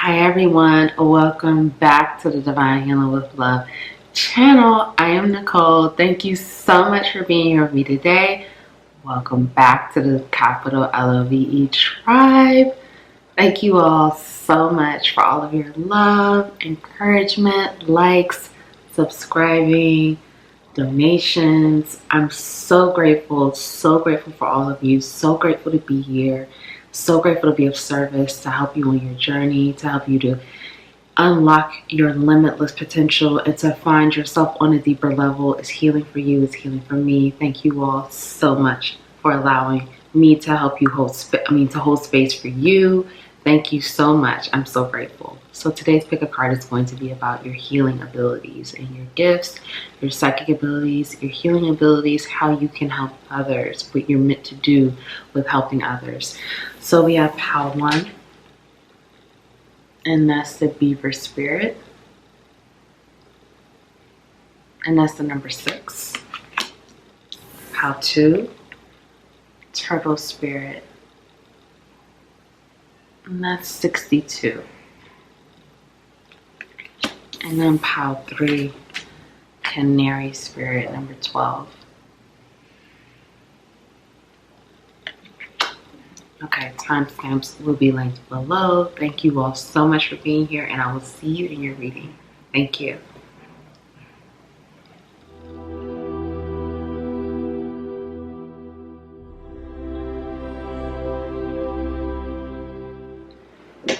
Hi everyone, welcome back to the Divine Healing with Love channel. I am Nicole. Thank you so much for being here with me today. Welcome back to the capital LOVE tribe. Thank you all so much for all of your love, encouragement, likes, subscribing, donations. I'm so grateful for all of you. So grateful to be here. So grateful to be of service, to help you on your journey, to help you to unlock your limitless potential and to find yourself on a deeper level. It's healing for you, it's healing for me. Thank you all so much for allowing me to help you hold space for you. Thank you so much. I'm so grateful. So today's pick a card is going to be about your healing abilities and your gifts, your psychic abilities, your healing abilities, how you can help others, what you're meant to do with helping others. So we have pile 1, and that's the Beaver spirit, and that's the number 6. Pile 2, Turtle spirit, and that's 62. And then pile 3, Canary spirit, number 12. Okay, timestamps will be linked below. Thank you all so much for being here, and I will see you in your reading. Thank you.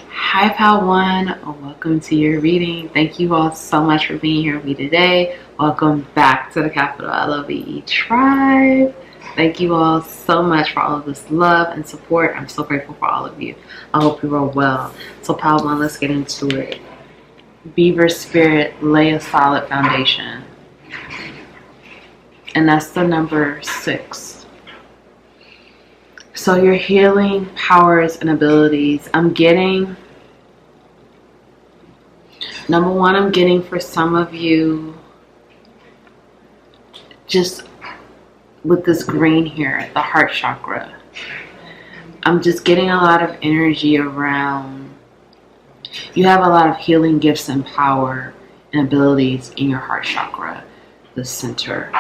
Hi, pile 1. Welcome to your reading. Thank you all so much for being here with me today. Welcome back to the capital LOVE tribe. Thank you all so much for all of this love and support. I'm so grateful for all of you. I hope you are well. So pile 1, let's get into it. Beaver spirit, lay a solid foundation. And that's the number 6. So your healing powers and abilities. I'm getting, number 1, I'm getting for some of you, just with this green here, the heart chakra, I'm just getting a lot of energy around, you have a lot of healing gifts and power and abilities in your heart chakra, the center.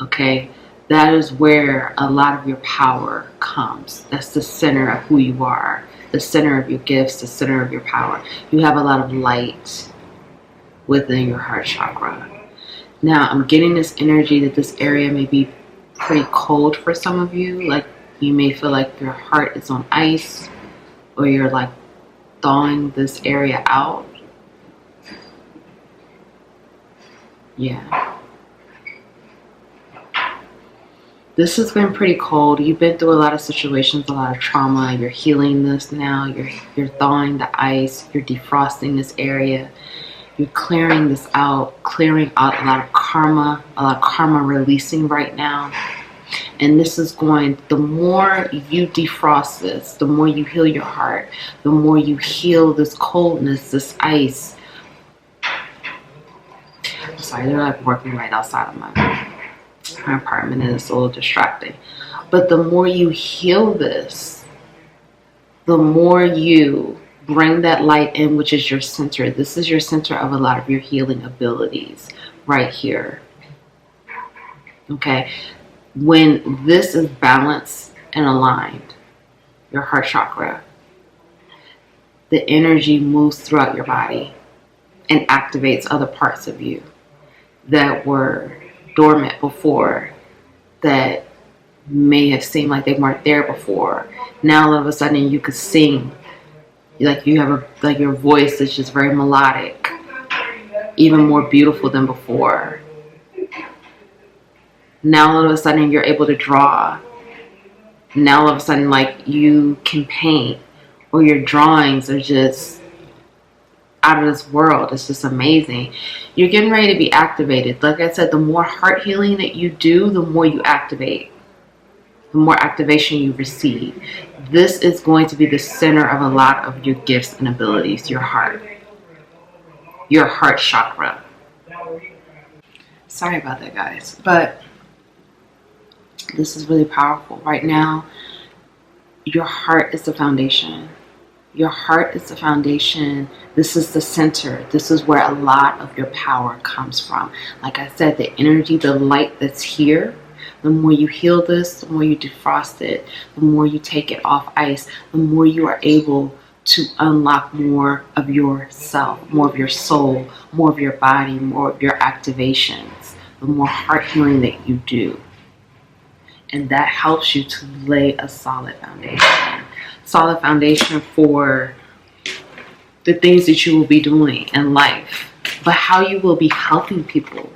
Okay, that is where a lot of your power comes. That's the center of who you are, the center of your gifts, the center of your power. You have a lot of light within your heart chakra. Now I'm getting this energy that this area may be pretty cold for some of you. Like you may feel like your heart is on ice, or you're like thawing this area out. Yeah. This has been pretty cold. You've been through a lot of situations, a lot of trauma. You're healing this now. You're thawing the ice. You're defrosting this area. You're clearing this out, clearing out a lot of karma releasing right now. And this is going, the more you defrost this, the more you heal your heart, the more you heal this coldness, this ice. I'm sorry, they're like working right outside of my apartment, and it's a little distracting. But the more you heal this, the more you bring that light in, which is your center. This is your center of a lot of your healing abilities right here. Okay, when this is balanced and aligned, your heart chakra, the energy moves throughout your body and activates other parts of you that were dormant before, that may have seemed like they weren't there before. Now all of a sudden you could sing. Like you have like your voice is just very melodic, even more beautiful than before. Now all of a sudden you're able to draw. Now all of a sudden, like, you can paint, or your drawings are just out of this world. It's just amazing. You're getting ready to be activated. Like I said, the more heart healing that you do, the more you activate, the more activation you receive. This is going to be the center of a lot of your gifts and abilities, your heart chakra. Sorry about that, guys, but this is really powerful. Right now, your heart is the foundation. Your heart is the foundation. This is the center. This is where a lot of your power comes from. Like I said, the energy, the light that's here, the more you heal this, the more you defrost it, the more you take it off ice, the more you are able to unlock more of yourself, more of your soul, more of your body, more of your activations, the more heart healing that you do. And that helps you to lay a solid foundation. Solid foundation for the things that you will be doing in life, but how you will be helping people.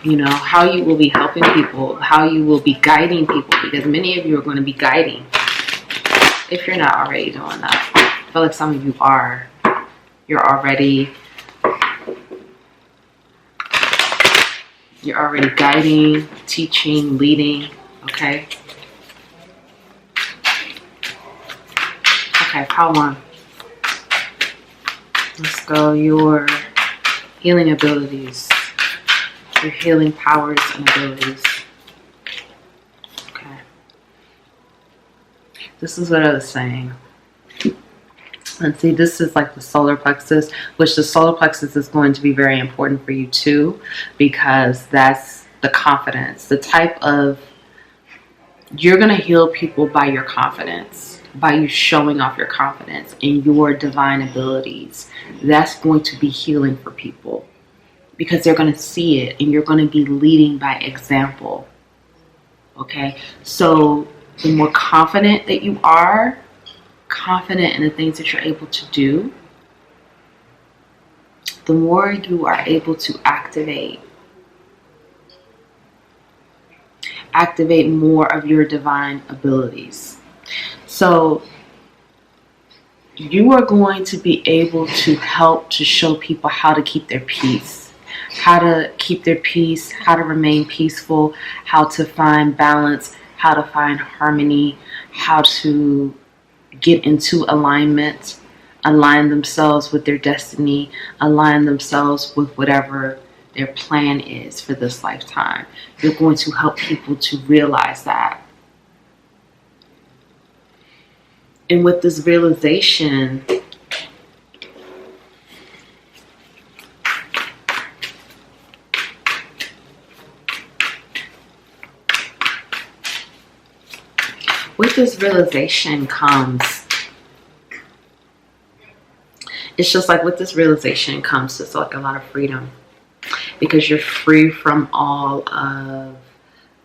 You know, how you will be helping people, how you will be guiding people, because many of you are going to be guiding if you're not already doing that. I feel like some of you are. You're already guiding, teaching, leading, okay? Okay, pile 1. Let's go. Your healing abilities. Your healing powers and abilities. Okay. This is what I was saying. And see, this is like the solar plexus, which the solar plexus is going to be very important for you too, because that's the confidence, the type of, you're going to heal people by your confidence, by you showing off your confidence in your divine abilities. That's going to be healing for people because they're going to see it and you're going to be leading by example. Okay, so the more confident that you are, confident in the things that you're able to do, the more you are able to activate more of your divine abilities. So you are going to be able to help to show people how to keep their peace, how to keep their peace, how to remain peaceful, how to find balance, how to find harmony, how to get into alignment, align themselves with their destiny, align themselves with whatever their plan is for this lifetime. You're going to help people to realize that. And with this realization, comes, it's just like with this realization comes just like a lot of freedom, because you're free from all of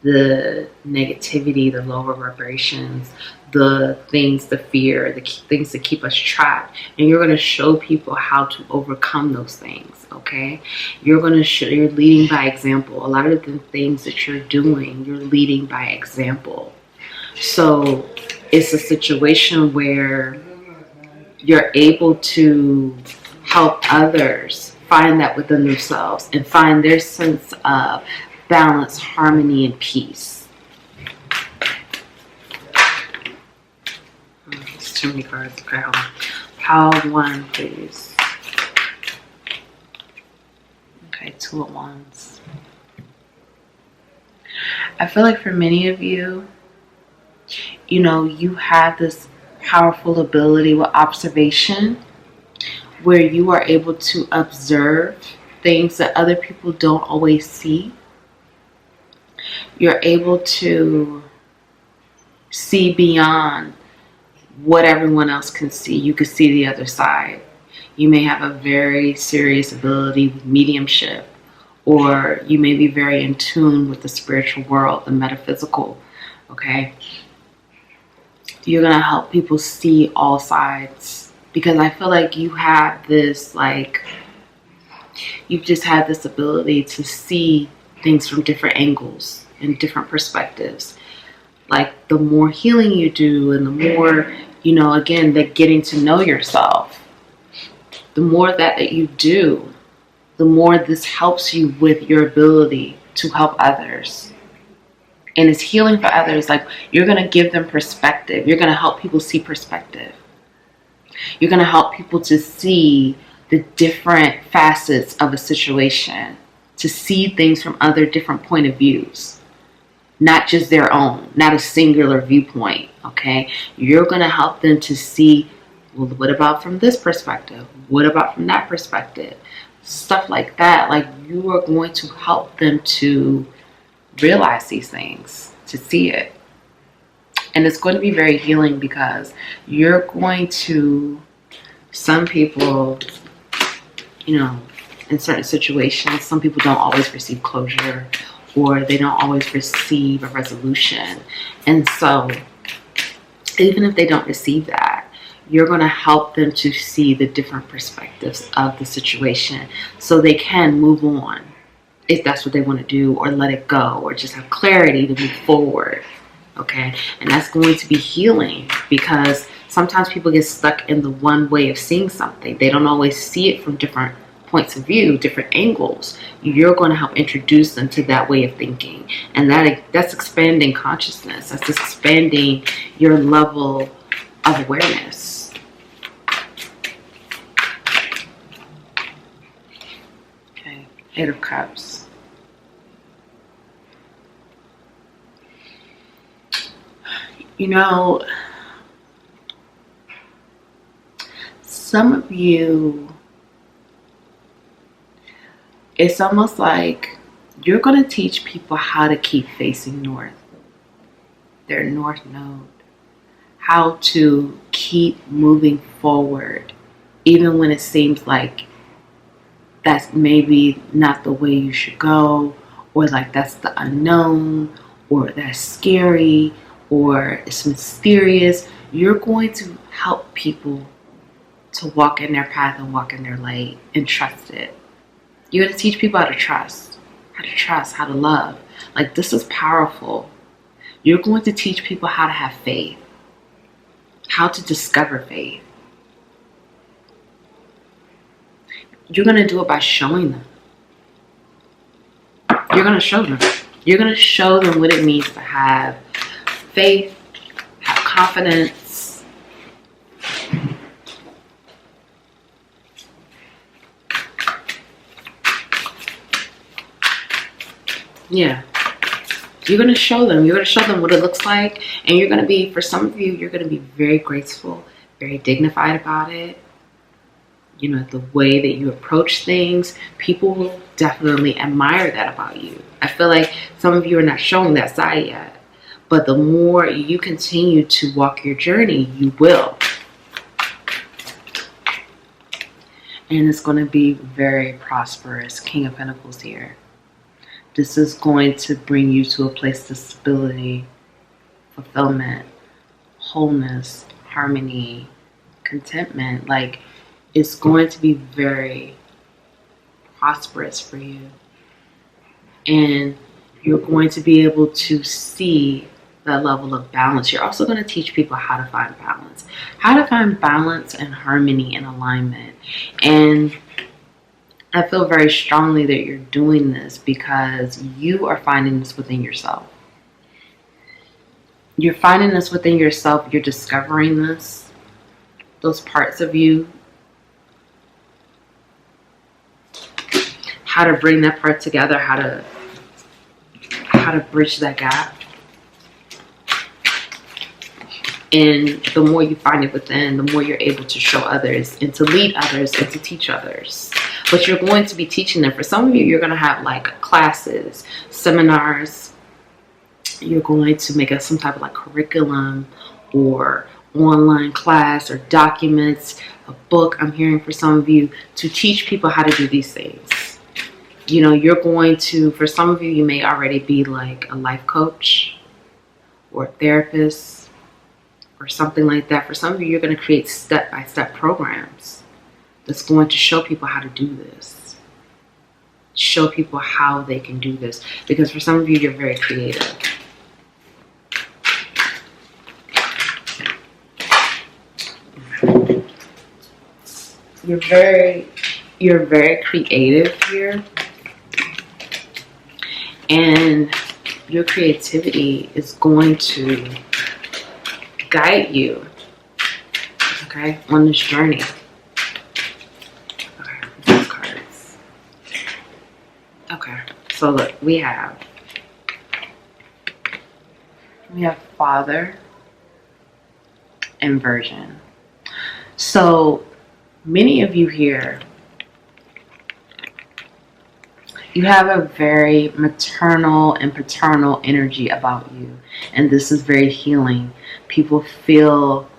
the negativity, the lower vibrations, the things, the fear, the things that keep us trapped. And you're going to show people how to overcome those things, okay? You're going to show, you're leading by example. A lot of the things that you're doing, you're leading by example. So it's a situation where you're able to help others find that within themselves and find their sense of balance, harmony, and peace. It's too many cards. Okay, hold on. Pile 1, please. Okay, 2 of Wands. I feel like for many of you, you know, you have this powerful ability with observation where you are able to observe things that other people don't always see. You're able to see beyond what everyone else can see. You can see the other side. You may have a very serious ability with mediumship, or you may be very in tune with the spiritual world, the metaphysical, okay? You're going to help people see all sides, because I feel like you have this, like, you've just had this ability to see things from different angles and different perspectives. Like, the more healing you do and the more, you know, again, that getting to know yourself, the more that you do, the more this helps you with your ability to help others. And it's healing for others. Like, you're going to give them perspective. You're going to help people see perspective. You're going to help people to see the different facets of a situation, to see things from other different point of views. not just their own, not a singular viewpoint, okay? You're going to help them to see, well, what about from this perspective? What about from that perspective? Stuff like that. Like, you are going to help them to realize these things, to see it. And it's going to be very healing, because you're going to, some people, you know, in certain situations, some people don't always receive closure, or they don't always receive a resolution. And so even if they don't receive that, you're going to help them to see the different perspectives of the situation, so they can move on if that's what they want to do, or let it go, or just have clarity to move forward. Okay? And that's going to be healing, because sometimes people get stuck in the one way of seeing something. They don't always see it from different points of view, different angles. You're going to help introduce them to that way of thinking, and that's expanding consciousness. That's expanding your level of awareness. Okay, Eight of Cups. You know, some of you, it's almost like you're going to teach people how to keep facing north, their north node, how to keep moving forward, even when it seems like that's maybe not the way you should go, or like that's the unknown, or that's scary, or it's mysterious. You're going to help people to walk in their path and walk in their light and trust it. You're going to teach people how to trust, how to love. Like, this is powerful. You're going to teach people how to have faith, how to discover faith. You're going to do it by showing them. You're going to show them. You're going to show them what it means to have faith, have confidence. Yeah. You're going to show them. You're going to show them what it looks like. And you're going to be, for some of you, you're going to be very graceful, very dignified about it. You know, the way that you approach things, people will definitely admire that about you. I feel like some of you are not showing that side yet. But the more you continue to walk your journey, you will. And it's going to be very prosperous. King of Pentacles here. This is going to bring you to a place of stability, fulfillment, wholeness, harmony, contentment. Like, it's going to be very prosperous for you. And you're going to be able to see that level of balance. You're also going to teach people how to find balance. How to find balance and harmony and alignment. And I feel very strongly that you're doing this because you are finding this within yourself. You're finding this within yourself. You're discovering this. Those parts of you. How to bring that part together. How to bridge that gap. And the more you find it within, the more you're able to show others and to lead others and to teach others. But you're going to be teaching them. For some of you, you're going to have like classes, seminars. You're going to make some type of like curriculum or online class or documents, a book. I'm hearing for some of you to teach people how to do these things. You know, you're going to, for some of you, you may already be like a life coach or a therapist or something like that. For some of you, you're going to create step-by-step programs that's going to show people how to do this. Show people how they can do this. Because for some of you, you're very creative. You're very creative here. And your creativity is going to guide you, okay, on this journey. Okay, these cards. Okay, so look, we have We have Father, inversion. So many of you here, you have a very maternal and paternal energy about you. And this is very healing. People feel,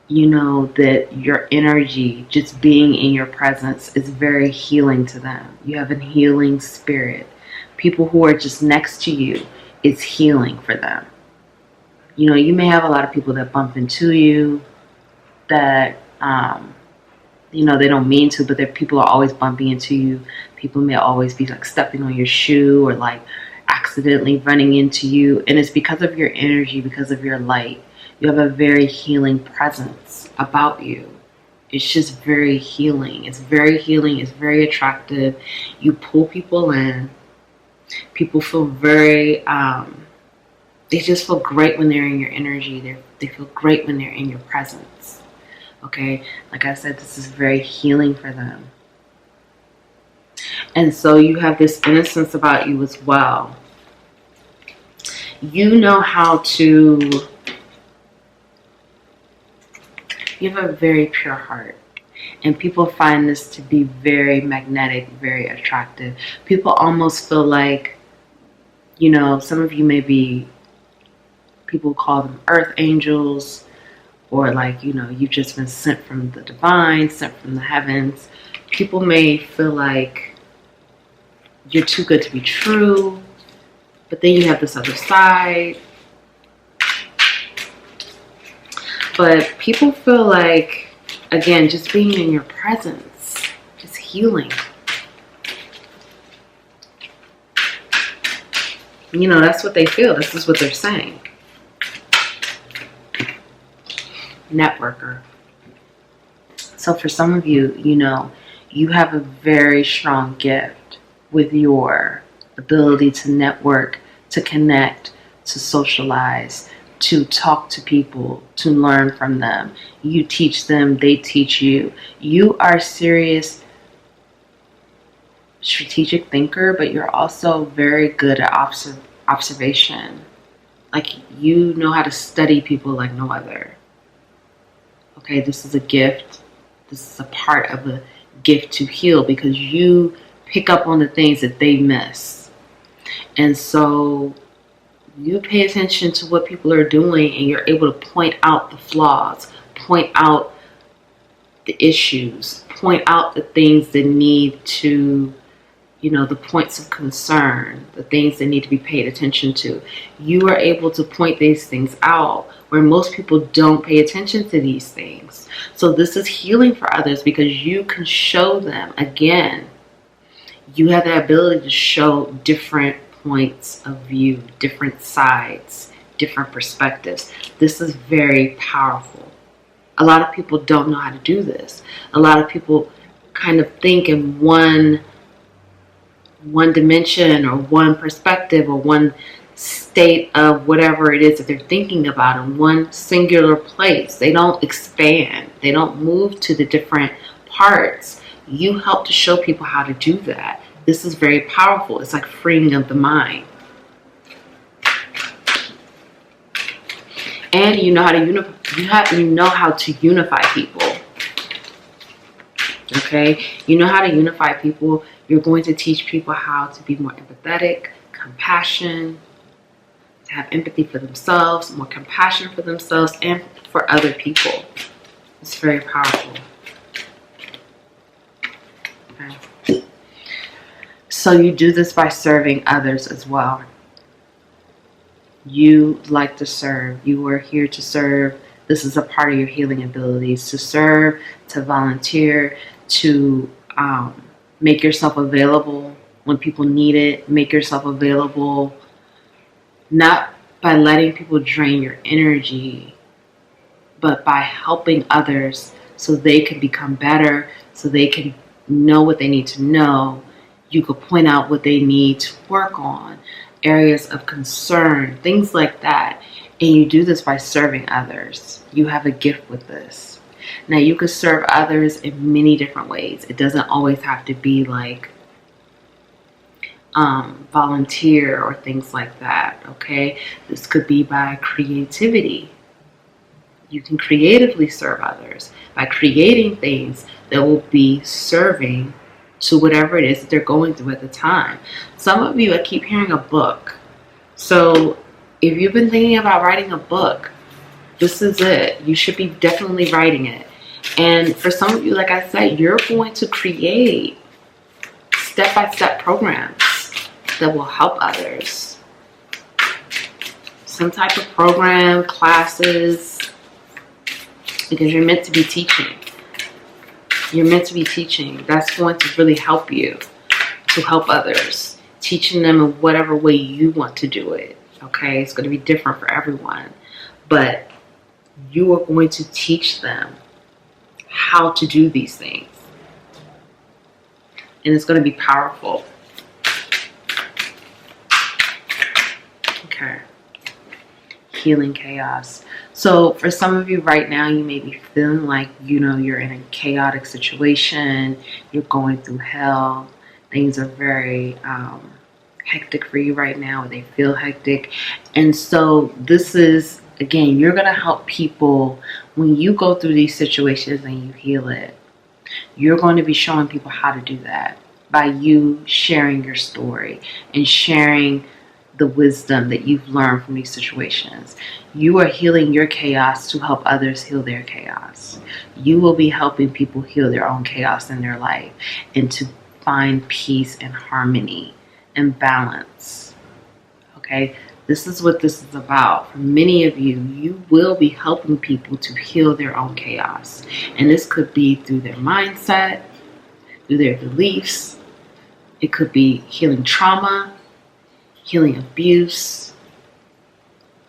that your energy, just being in your presence, is very healing to them. You have a healing spirit. People who are just next to you, it's healing for them. You may have a lot of people that bump into you that, they don't mean to, but people are always bumping into you. People may always be like stepping on your shoe or like accidentally running into you. And it's because of your energy, because of your light. You have a very healing presence about you. It's just very healing. It's very healing. It's very attractive. You pull people in. People feel very, they just feel great when they're in your energy. They feel great when they're in your presence. Okay? Like I said, this is very healing for them. And so you have this innocence about you as well. You know how to... You have a very pure heart. And people find this to be very magnetic, very attractive. People almost feel like, some of you may be, people call them earth angels, or like, you've just been sent from the divine, sent from the heavens. People may feel like you're too good to be true, but then you have this other side. But people feel like, again, just being in your presence, just healing. That's what they feel. This is what they're saying. Networker. So for some of you, you have a very strong gift with your ability to network, to connect, to socialize, to talk to people, to learn from them. You teach them, they teach you. You are a serious strategic thinker, but you're also very good at observation. Like, you know how to study people like no other. Okay, this is a gift. This is a part of a gift to heal, because you pick up on the things that they miss. And so you pay attention to what people are doing, and you're able to point out the flaws, point out the issues, point out the things that need to, the points of concern, the things that need to be paid attention to. You are able to point these things out where most people don't pay attention to these things. So this is healing for others, because you can show them, again, you have the ability to show different points of view, different sides, different perspectives. This is very powerful. A lot of people don't know how to do this. A lot of people kind of think in one dimension, or one perspective, or one state of whatever it is that they're thinking about, in one singular place. They don't expand. They don't move to the different parts. You help to show people how to do that. This is very powerful. It's like freeing of the mind. And you know how to unify people. Okay? You know how to unify people. You're going to teach people how to be more empathetic, compassion, to have empathy for themselves, more compassion for themselves and for other people. It's very powerful. Okay. So you do this by serving others as well. You like to serve. You are here to serve. This is a part of your healing abilities, to serve, to volunteer, to make yourself available when people need it. Make yourself available, not by letting people drain your energy, but by helping others so they can become better, so they can know what they need to know. You could point out what they need to work on, areas of concern, things like that. And you do this by serving others. You have a gift with this. Now, you could serve others in many different ways. It doesn't always have to be like volunteer or things like that, okay? This could be by creativity. You can creatively serve others by creating things that will be serving to whatever it is that they're going through at the time. Some of you, I keep hearing a book. So if you've been thinking about writing a book, this is it. You should be definitely writing it. And for some of you, like I said, you're going to create step-by-step programs that will help others. Some type of program, classes, because you're meant to be teaching. You're meant to be teaching. That's going to really help you to help others. Teaching them in whatever way you want to do it. Okay? It's going to be different for everyone. But you are going to teach them how to do these things. And it's going to be powerful. Okay. Healing chaos. So for some of you right now, you may be feeling like, you're in a chaotic situation. You're going through hell. Things are very hectic for you right now. They feel hectic. And so this is, again, you're going to help people when you go through these situations and you heal it. You're going to be showing people how to do that by you sharing your story and sharing the wisdom that you've learned from these situations. You are healing your chaos to help others heal their chaos. You will be helping people heal their own chaos in their life and to find peace and harmony and balance. Okay? This is what this is about. For many of you, you will be helping people to heal their own chaos. And this could be through their mindset, through their beliefs. It could be healing trauma, healing abuse.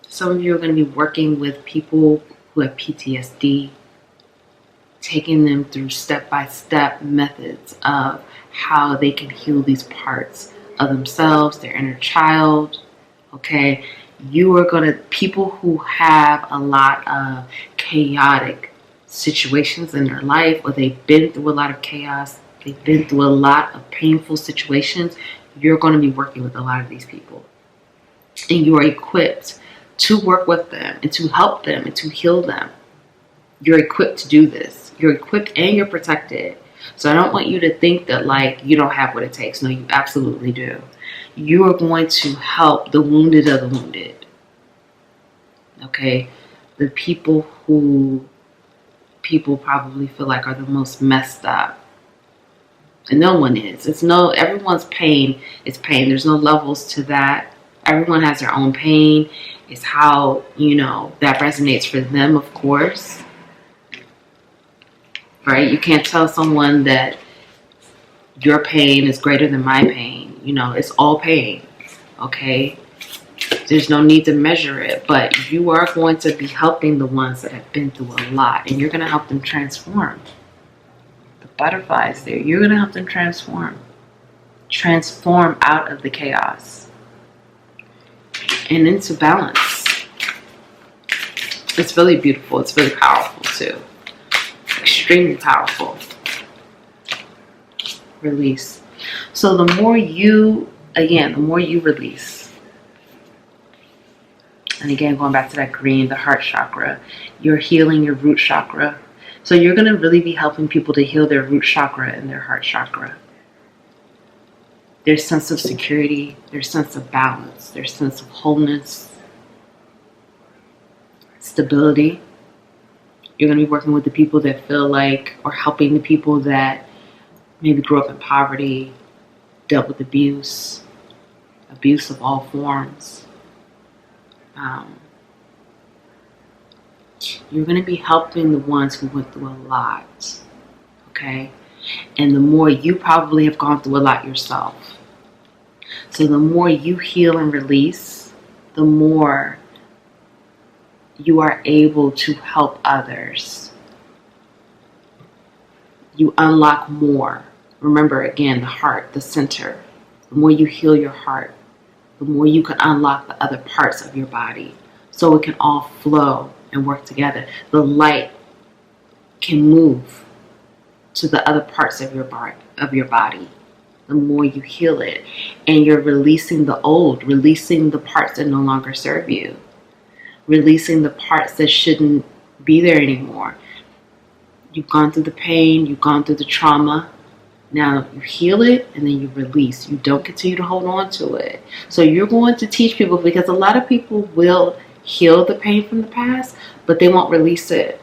Some of you are going to be working with people who have PTSD, taking them through step-by-step methods of how they can heal these parts of themselves, their inner child. Okay, you are going to, people who have a lot of chaotic situations in their life, or they've been through a lot of chaos, they've been through a lot of painful situations, you're going to be working with a lot of these people. And you are equipped to work with them and to help them and to heal them. You're equipped to do this. You're equipped and you're protected. So I don't want you to think that like you don't have what it takes. No, you absolutely do. You are going to help the wounded of the wounded. Okay? The people who people probably feel like are the most messed up. And no one is. Everyone's pain is pain. There's no levels to that. Everyone has their own pain. It's how, that resonates for them, of course. Right? You can't tell someone that your pain is greater than my pain. It's all pain. Okay? There's no need to measure it. But you are going to be helping the ones that have been through a lot. And you're going to help them transform. The butterflies there. You're going to help them transform. Transform out of the chaos. And into balance. It's really beautiful. It's really powerful too. Extremely powerful. Release. So the more you release. And again, going back to that green, the heart chakra, you're healing your root chakra. So you're going to really be helping people to heal their root chakra and their heart chakra. Their sense of security, their sense of balance, their sense of wholeness, stability. You're going to be working with the people that feel like, or helping the people that maybe grew up in poverty, dealt with abuse of all forms. You're going to be helping the ones who went through a lot, okay? And the more, you probably have gone through a lot yourself. So the more you heal and release, the more you are able to help others. You unlock more. Remember, again, the heart, the center. The more you heal your heart, the more you can unlock the other parts of your body. So it can all flow and work together. The light can move to the other parts of your body. The the more you heal it. And you're releasing the old, releasing the parts that no longer serve you, releasing the parts that shouldn't be there anymore. You've gone through the pain, you've gone through the trauma. Now you heal it and then you release. You don't continue to hold on to it. So you're going to teach people, because a lot of people will heal the pain from the past, but they won't release it.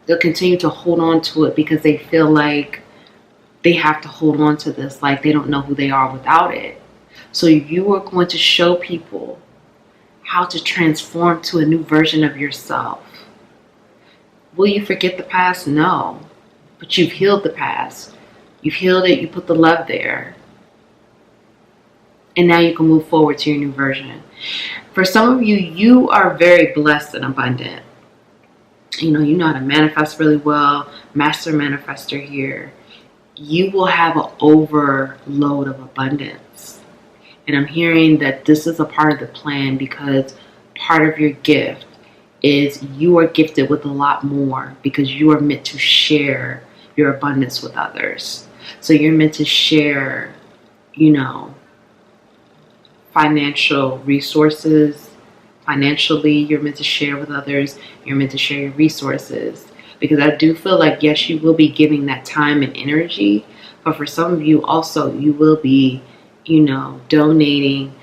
They'll continue to hold on to it because they feel like they have to hold on to this, like they don't know who they are without it. So you are going to show people how to transform to a new version of yourself. Will you forget the past? No. But you've healed the past. You've healed it. You put the love there. And now you can move forward to your new version. For some of you, you are very blessed and abundant. You know how to manifest really well. Master manifester here. You will have an overload of abundance. And I'm hearing that this is a part of the plan, because part of your gift is you are gifted with a lot more, because you are meant to share your abundance with others. So you're meant to share, financial resources. Financially, you're meant to share with others. You're meant to share your resources. Because I do feel like, yes, you will be giving that time and energy. But for some of you also, you will be, donating,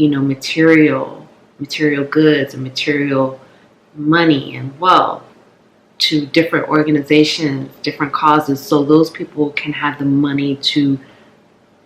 material goods and material money and wealth to different organizations, different causes, so those people can have the money to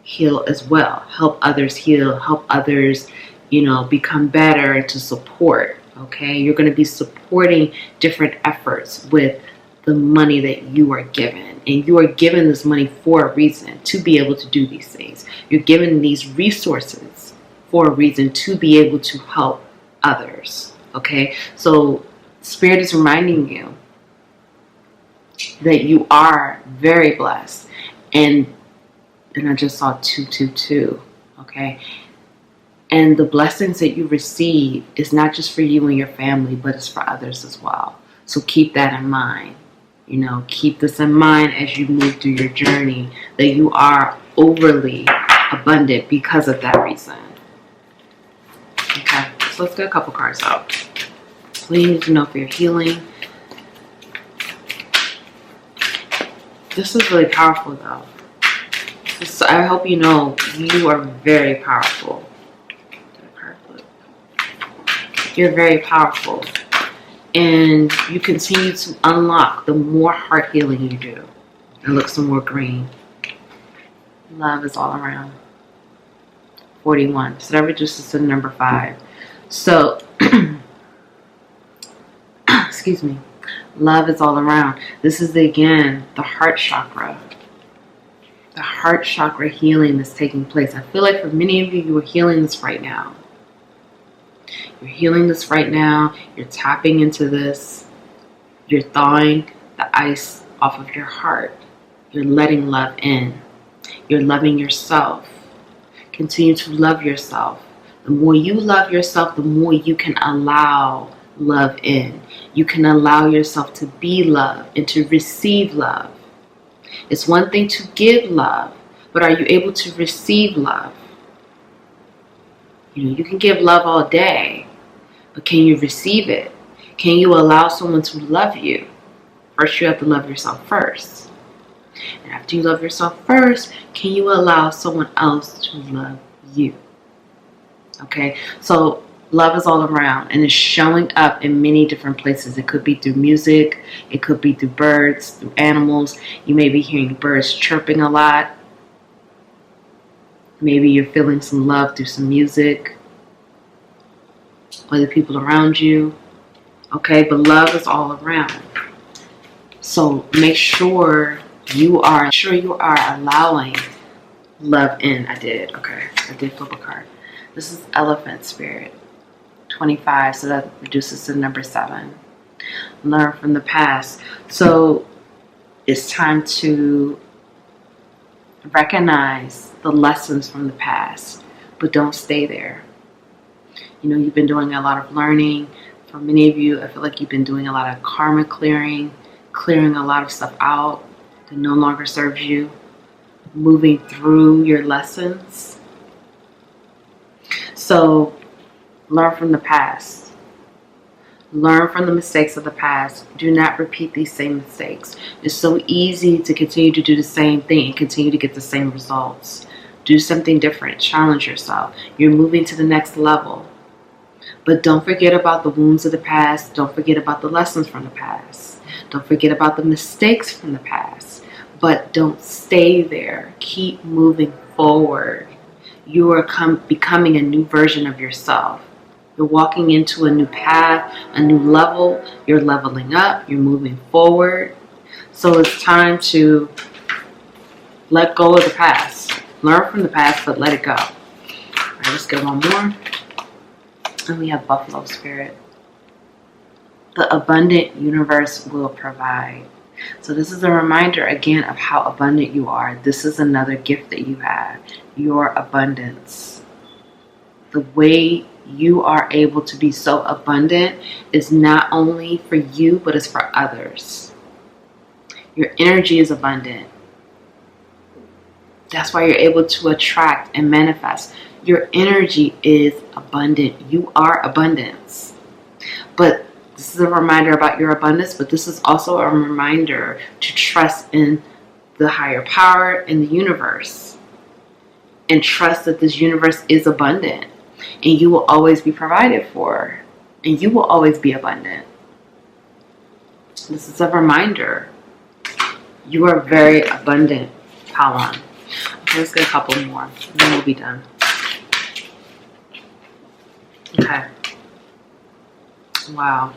heal as well. Help others heal, help others, become better, and to support. Okay, you're going to be supporting different efforts with the money that you are given. And you are given this money for a reason, to be able to do these things. You're given these resources for a reason, to be able to help others. Okay, so Spirit is reminding you that you are very blessed. And I just saw 222. Okay. And the blessings that you receive is not just for you and your family, but it's for others as well. So keep that in mind. Keep this in mind as you move through your journey, that you are overly abundant because of that reason. Okay, so let's get a couple cards out. What do you need to know for your healing? This is really powerful, though. I hope you know you are very powerful. You're very powerful. And you continue to unlock the more heart healing you do. It looks some more green. Love is all around. 41. So that reduces to number 5. So, excuse me. Love is all around. This is, again, the heart chakra. The heart chakra healing that's taking place. I feel like for many of you, you are healing this right now. You're healing this right now. You're tapping into this. You're thawing the ice off of your heart. You're letting love in. You're loving yourself. Continue to love yourself. The more you love yourself, the more you can allow love in. You can allow yourself to be love and to receive love. It's one thing to give love, but are you able to receive love? You can give love all day, but can you receive it? Can you allow someone to love you? First, you have to love yourself first. And after you love yourself first, can you allow someone else to love you? Okay, so love is all around, and it's showing up in many different places. It could be through music. It could be through birds, through animals. You may be hearing birds chirping a lot. Maybe you're feeling some love through some music, or the people around you. Okay, but love is all around. So make sure you are allowing love in. I did flip a card. This is Elephant Spirit. 25, so that reduces to number 7. Learn from the past. So it's time to recognize the lessons from the past, but don't stay there. You've been doing a lot of learning. For many of you, I feel like you've been doing a lot of karma clearing a lot of stuff out that no longer serves you. moving through your lessons. So learn from the past. Learn from the mistakes of the past. Do not repeat these same mistakes. It's so easy to continue to do the same thing and continue to get the same results. Do something different. Challenge yourself. You're moving to the next level. But don't forget about the wounds of the past. Don't forget about the lessons from the past. Don't forget about the mistakes from the past. But don't stay there. Keep moving forward. You are becoming a new version of yourself. You're walking into a new path, a new level. You're leveling up. You're moving forward. So it's time to let go of the past. Learn from the past, but let it go. All right, let's get one more. And we have Buffalo Spirit. The abundant universe will provide. So this is a reminder again of how abundant you are. This is another gift that you have. Your abundance. The way you are able to be so abundant is not only for you, but it's for others. Your energy is abundant. That's why you're able to attract and manifest. Your energy is abundant. You are abundance. But this is a reminder about your abundance, but this is also a reminder to trust in the higher power in the universe. And trust that this universe is abundant. And you will always be provided for. And you will always be abundant. This is a reminder. You are very abundant, Talon. Okay, let's get a couple more. And then we'll be done. Okay. Wow.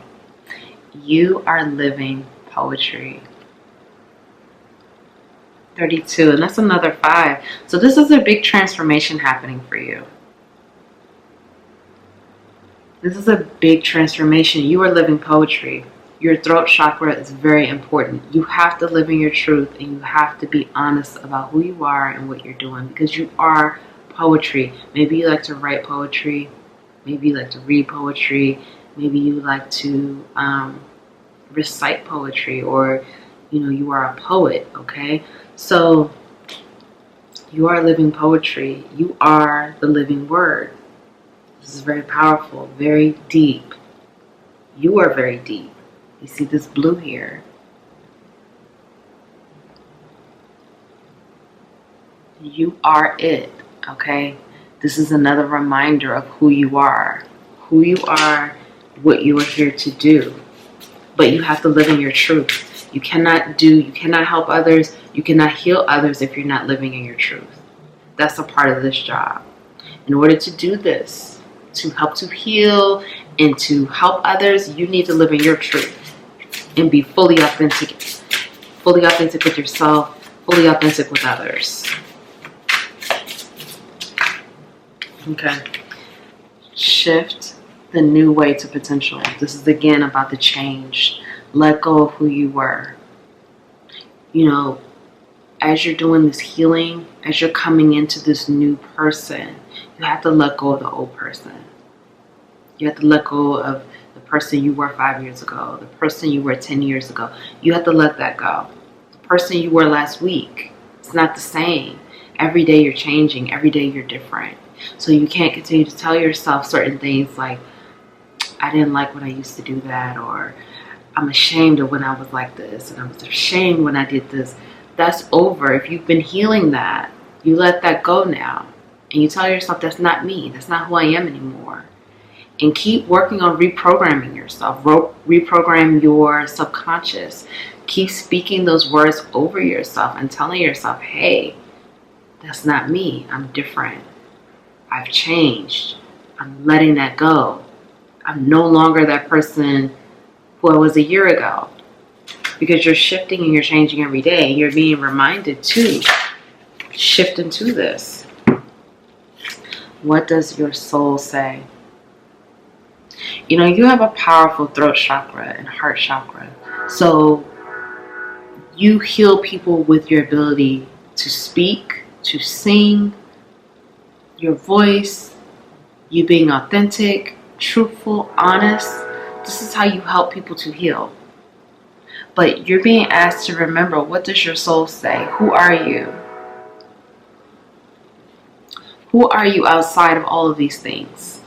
You are living poetry. 32. And that's another 5. So this is a big transformation happening for you. This is a big transformation. You are living poetry. Your throat chakra is very important. You have to live in your truth and you have to be honest about who you are and what you're doing because you are poetry. Maybe you like to write poetry. Maybe you like to read poetry. Maybe you like to recite poetry, or you are a poet. Okay, so you are living poetry. You are the living word. This is very powerful, very deep. You are very deep. You see this blue here. You are it, okay? This is another reminder of who you are. Who you are, what you are here to do. But you have to live in your truth. You cannot help others. You cannot heal others if you're not living in your truth. That's a part of this job. In order to do this, to help to heal and to help others, you need to live in your truth and be fully authentic with yourself, fully authentic with others. Okay. Shift the new way to potential. This is again about the change. Let go of who you were. As you're doing this healing, as you're coming into this new person, you have to let go of the old person. You have to let go of the person you were 5 years ago, the person you were 10 years ago. You have to let that go. The person you were last week, it's not the same. Every day you're changing. Every day you're different. So you can't continue to tell yourself certain things like, I didn't like when I used to do that, or I'm ashamed of when I was like this, and I was ashamed when I did this. That's over. If you've been healing that, you let that go now. And you tell yourself, that's not me. That's not who I am anymore. And keep working on reprogramming yourself. Reprogram your subconscious. Keep speaking those words over yourself and telling yourself, hey, that's not me. I'm different. I've changed. I'm letting that go. I'm no longer that person who I was a year ago. Because you're shifting and you're changing every day. And you're being reminded to shift into this. What does your soul say? You have a powerful throat chakra and heart chakra. So you heal people with your ability to speak, to sing, your voice, you being authentic, truthful, honest. This is how you help people to heal. But you're being asked to remember, what does your soul say? Who are you? Who are you outside of all of these things?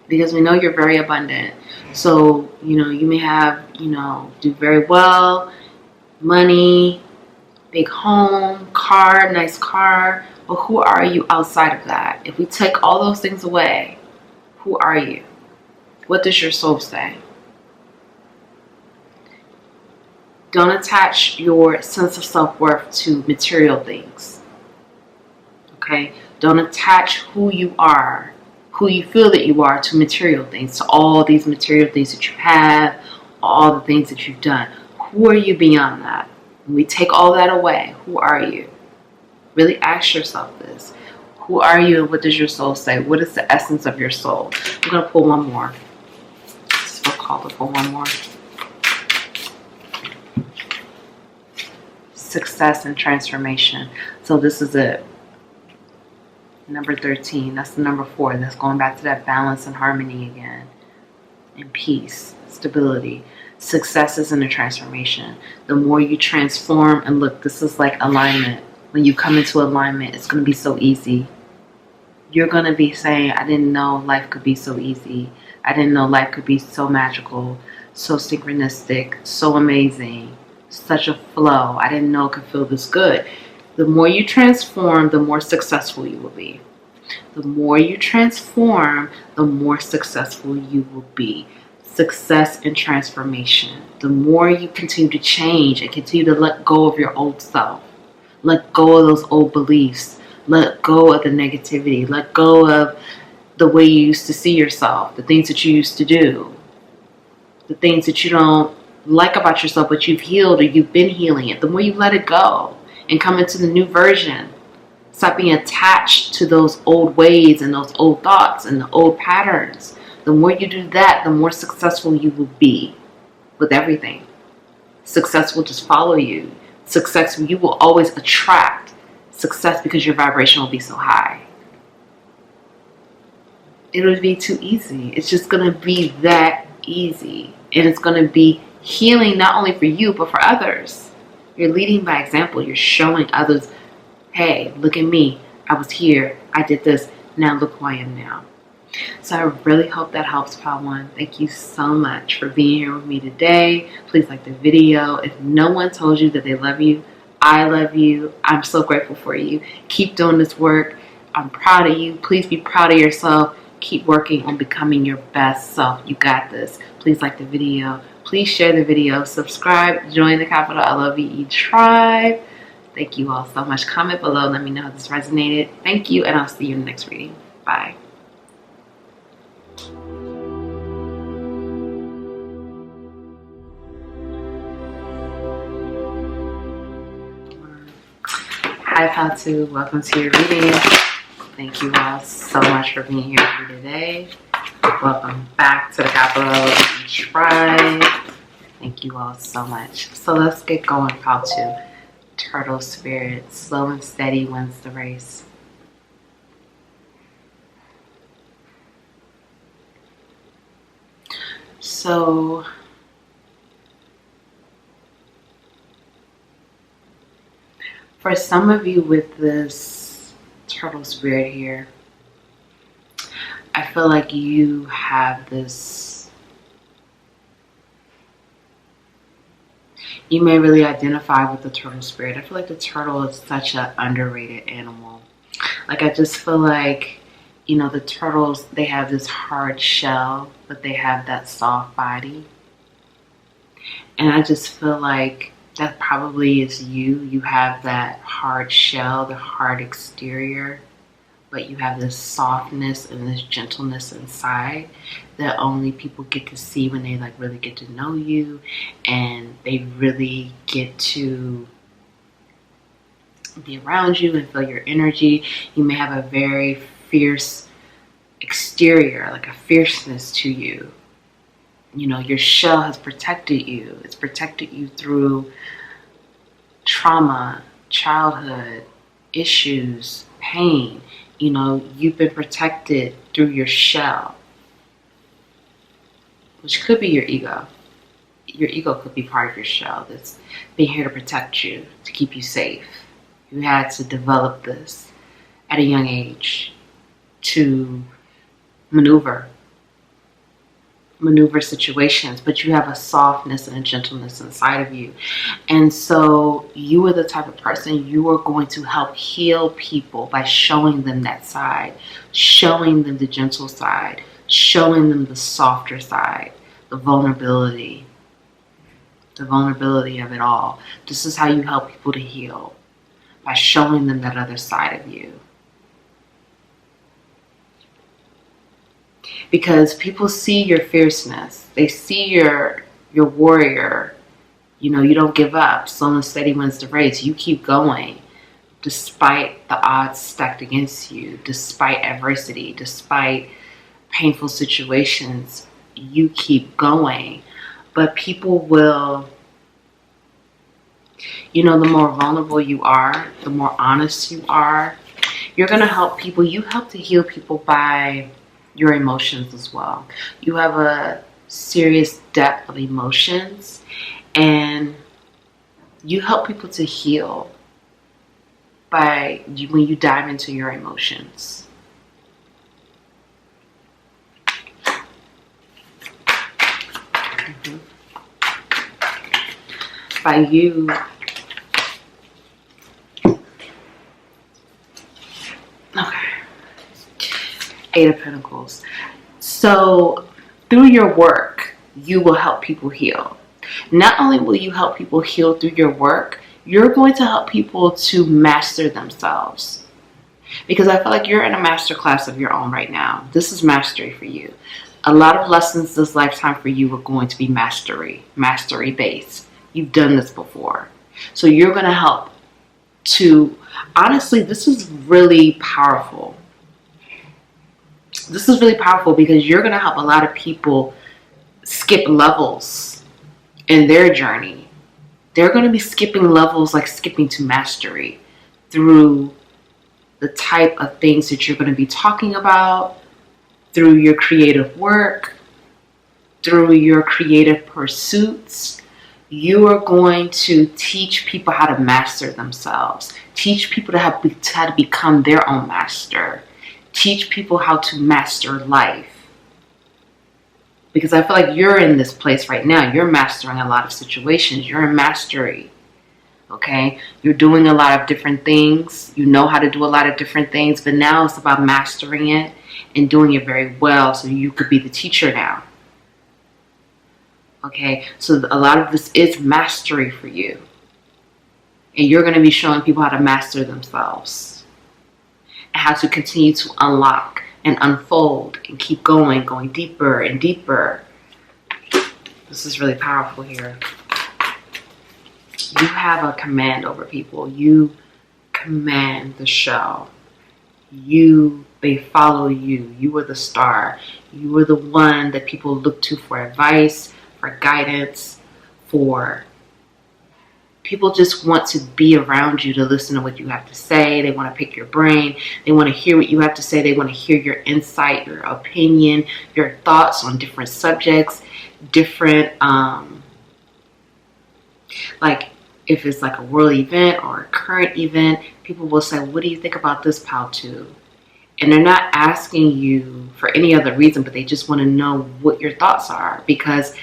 Because we know you're very abundant. So, you may have, do very well, money, big home, car, nice car. But who are you outside of that? If we take all those things away, who are you? What does your soul say? Don't attach your sense of self-worth to material things. Okay? Don't attach who you are, who you feel that you are, to material things, to all these material things that you have, all the things that you've done. Who are you beyond that? When we take all that away, who are you? Really ask yourself this. Who are you and what does your soul say? What is the essence of your soul? I'm going to pull one more. Just feel called to pull one more. Success and transformation. So this is it. Number 13. That's the number 4. That's going back to that balance and harmony again. And peace, stability. Success is in a transformation. The more you transform, and look, this is like alignment. When you come into alignment, it's going to be so easy. You're going to be saying, I didn't know life could be so easy. I didn't know life could be so magical, so synchronistic, so amazing, such a flow. I didn't know it could feel this good. The more you transform, the more successful you will be. The more you transform, the more successful you will be. Success and transformation. The more you continue to change and continue to let go of your old self. Let go of those old beliefs. Let go of the negativity. Let go of the way you used to see yourself. The things that you used to do. The things that you don't like about yourself, but you've healed or you've been healing it. The more you let it go and come into the new version. Stop being attached to those old ways and those old thoughts and the old patterns. The more you do that, the more successful you will be with everything. Success will just follow you. Success, you will always attract success because your vibration will be so high. It'll be too easy. It's just going to be that easy. And it's going to be healing not only for you, but for others. You're leading by example. You're showing others, hey, look at me. I was here. I did this. Now look who I am now. So I really hope that helps, Pile One. Thank you so much for being here with me today. Please like the video. If no one told you that they love you, I love you. I'm so grateful for you. Keep doing this work. I'm proud of you. Please be proud of yourself. Keep working on becoming your best self. You got this. Please like the video. Please share the video. Subscribe. Join the Capital LOVE tribe. Thank you all so much. Comment below. Let me know how this resonated. Thank you, and I'll see you in the next reading. Bye. Hi, Pile 2. Welcome to your reading. Thank you all so much for being here with me today. Welcome back to the Capital LOVE tribe. Thank you all so much. So let's get going, Pile 2. Turtle spirit, slow and steady wins the race. So for some of you with this turtle spirit here, I feel like you have this, you may really identify with the turtle spirit. I feel like the turtle is such an underrated animal. Like, I just feel like, you know, the turtles, they have this hard shell, but they have that soft body. And I just feel like that probably is you. You have that hard shell, the hard exterior, but you have this softness and this gentleness inside that only people get to see when they like really get to know you, and they really get to be around you and feel your energy. You may have a very fierce exterior, like a fierceness to you. You know, your shell has protected you. It's protected you through trauma, childhood, issues, pain. You know, you've been protected through your shell, which could be your ego. Your ego could be part of your shell that's being here to protect you, to keep you safe. You had to develop this. at a young age to maneuver situations, but you have a softness and a gentleness inside of you. And so you are the type of person, you are going to help heal people by showing them that side, showing them the gentle side, showing them the softer side, the vulnerability of it all. This is how you help people to heal, by showing them that other side of you. Because people see your fierceness. They see your warrior. You know, you don't give up. Slow and steady wins the race. You keep going despite the odds stacked against you, despite adversity, despite painful situations. You keep going. But people will, you know, the more vulnerable you are, the more honest you are, you're going to help people. You help to heal people by your emotions as well. You have a serious depth of emotions, and you help people to heal by when you dive into your emotions. By you Eight of Pentacles. So through your work, you will help people heal. Not only will you help people heal through your work, you're going to help people to master themselves. Because I feel like you're in a master class of your own right now. This is mastery for you. A lot of lessons this lifetime for you are going to be mastery based. You've done this before. So you're going to help to, honestly, this is really powerful. This is really powerful because you're going to help a lot of people skip levels in their journey. They're going to be skipping levels, like skipping to mastery, through the type of things that you're going to be talking about, through your creative work, through your creative pursuits. You are going to teach people how to master themselves, teach people to how to become their own master. Teach people how to master life. Because I feel like you're in this place right now. You're mastering a lot of situations. You're in mastery. Okay? You're doing a lot of different things. You know how to do a lot of different things. But now it's about mastering it and doing it very well so you could be the teacher now. Okay? So a lot of this is mastery for you. And you're going to be showing people how to master themselves. How to continue to unlock and unfold and keep going deeper and deeper. This is really powerful here. You have a command over people. You command the show. They follow you. You are the star. You are the one that people look to for advice, for guidance, for people just want to be around you to listen to what you have to say. They want to pick your brain. They want to hear what you have to say. They want to hear your insight, your opinion, your thoughts on different subjects, different, like if it's like a world event or a current event, people will say, what do you think about this, pal, too? And they're not asking you for any other reason, but they just want to know what your thoughts are because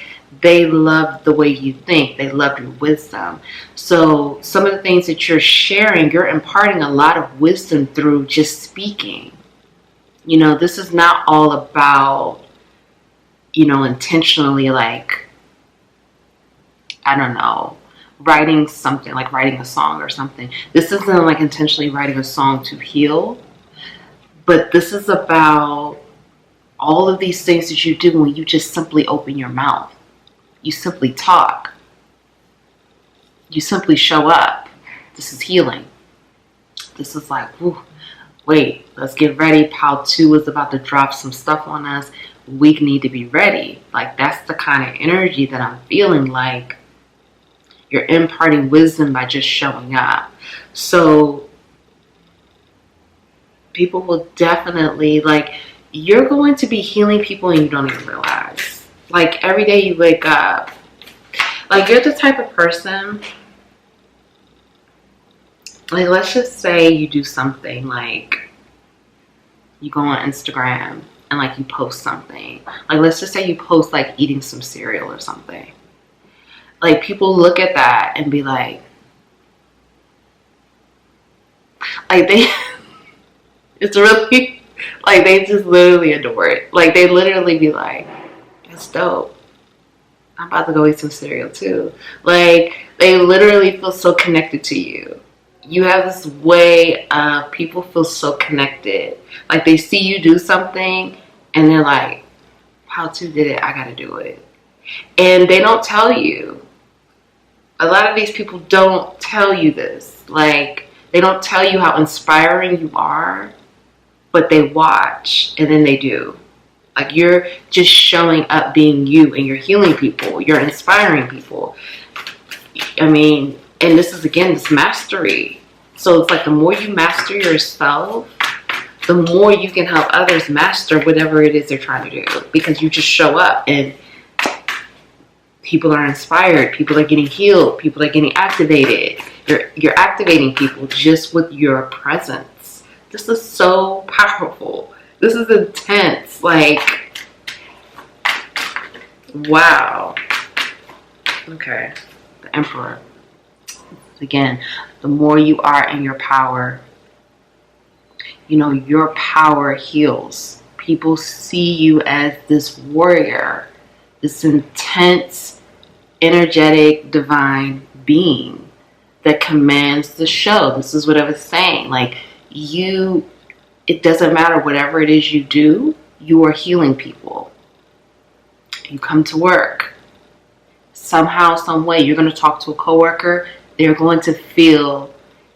they love the way you think. They love your wisdom. So some of the things that you're sharing, you're imparting a lot of wisdom through just speaking. You know, this is not all about, you know, intentionally like, I don't know, writing something, like writing a song or something. This isn't like intentionally writing a song to heal, but this is about all of these things that you do when you just simply open your mouth. You simply talk. You simply show up. This is healing. This is like, whew, wait, let's get ready. Pal 2 is about to drop some stuff on us. We need to be ready. Like, that's the kind of energy that I'm feeling like you're imparting wisdom by just showing up. So people will definitely, like, you're going to be healing people and you don't even realize. Like, every day you wake up, like, you're the type of person, like, let's just say you do something like, you go on Instagram and like you post something. Like let's just say you post like eating some cereal or something. Like people look at that and be like they it's really like they just literally adore it. Like they literally be like, it's dope. I'm about to go eat some cereal too. Like they literally feel so connected to you. You have this way of people feel so connected. Like they see you do something and they're like, how to did it? I gotta do it. And they don't tell you. A lot of these people don't tell you this. Like they don't tell you how inspiring you are, but they watch and then they do. Like you're just showing up being you and you're healing people. You're inspiring people. I mean, and this is again, this mastery. So it's like the more you master yourself, the more you can help others master whatever it is they're trying to do. Because you just show up and people are inspired. People are getting healed. People are getting activated. You're activating people just with your presence. This is so powerful. This is intense. Like, wow. Okay. The Emperor. Again, the more you are in your power, you know, your power heals. People see you as this warrior, this intense, energetic, divine being that commands the show. This is what I was saying. Like, it doesn't matter whatever it is you do, you are healing people. You come to work. Somehow, some way, you're going to talk to a coworker. They're going to feel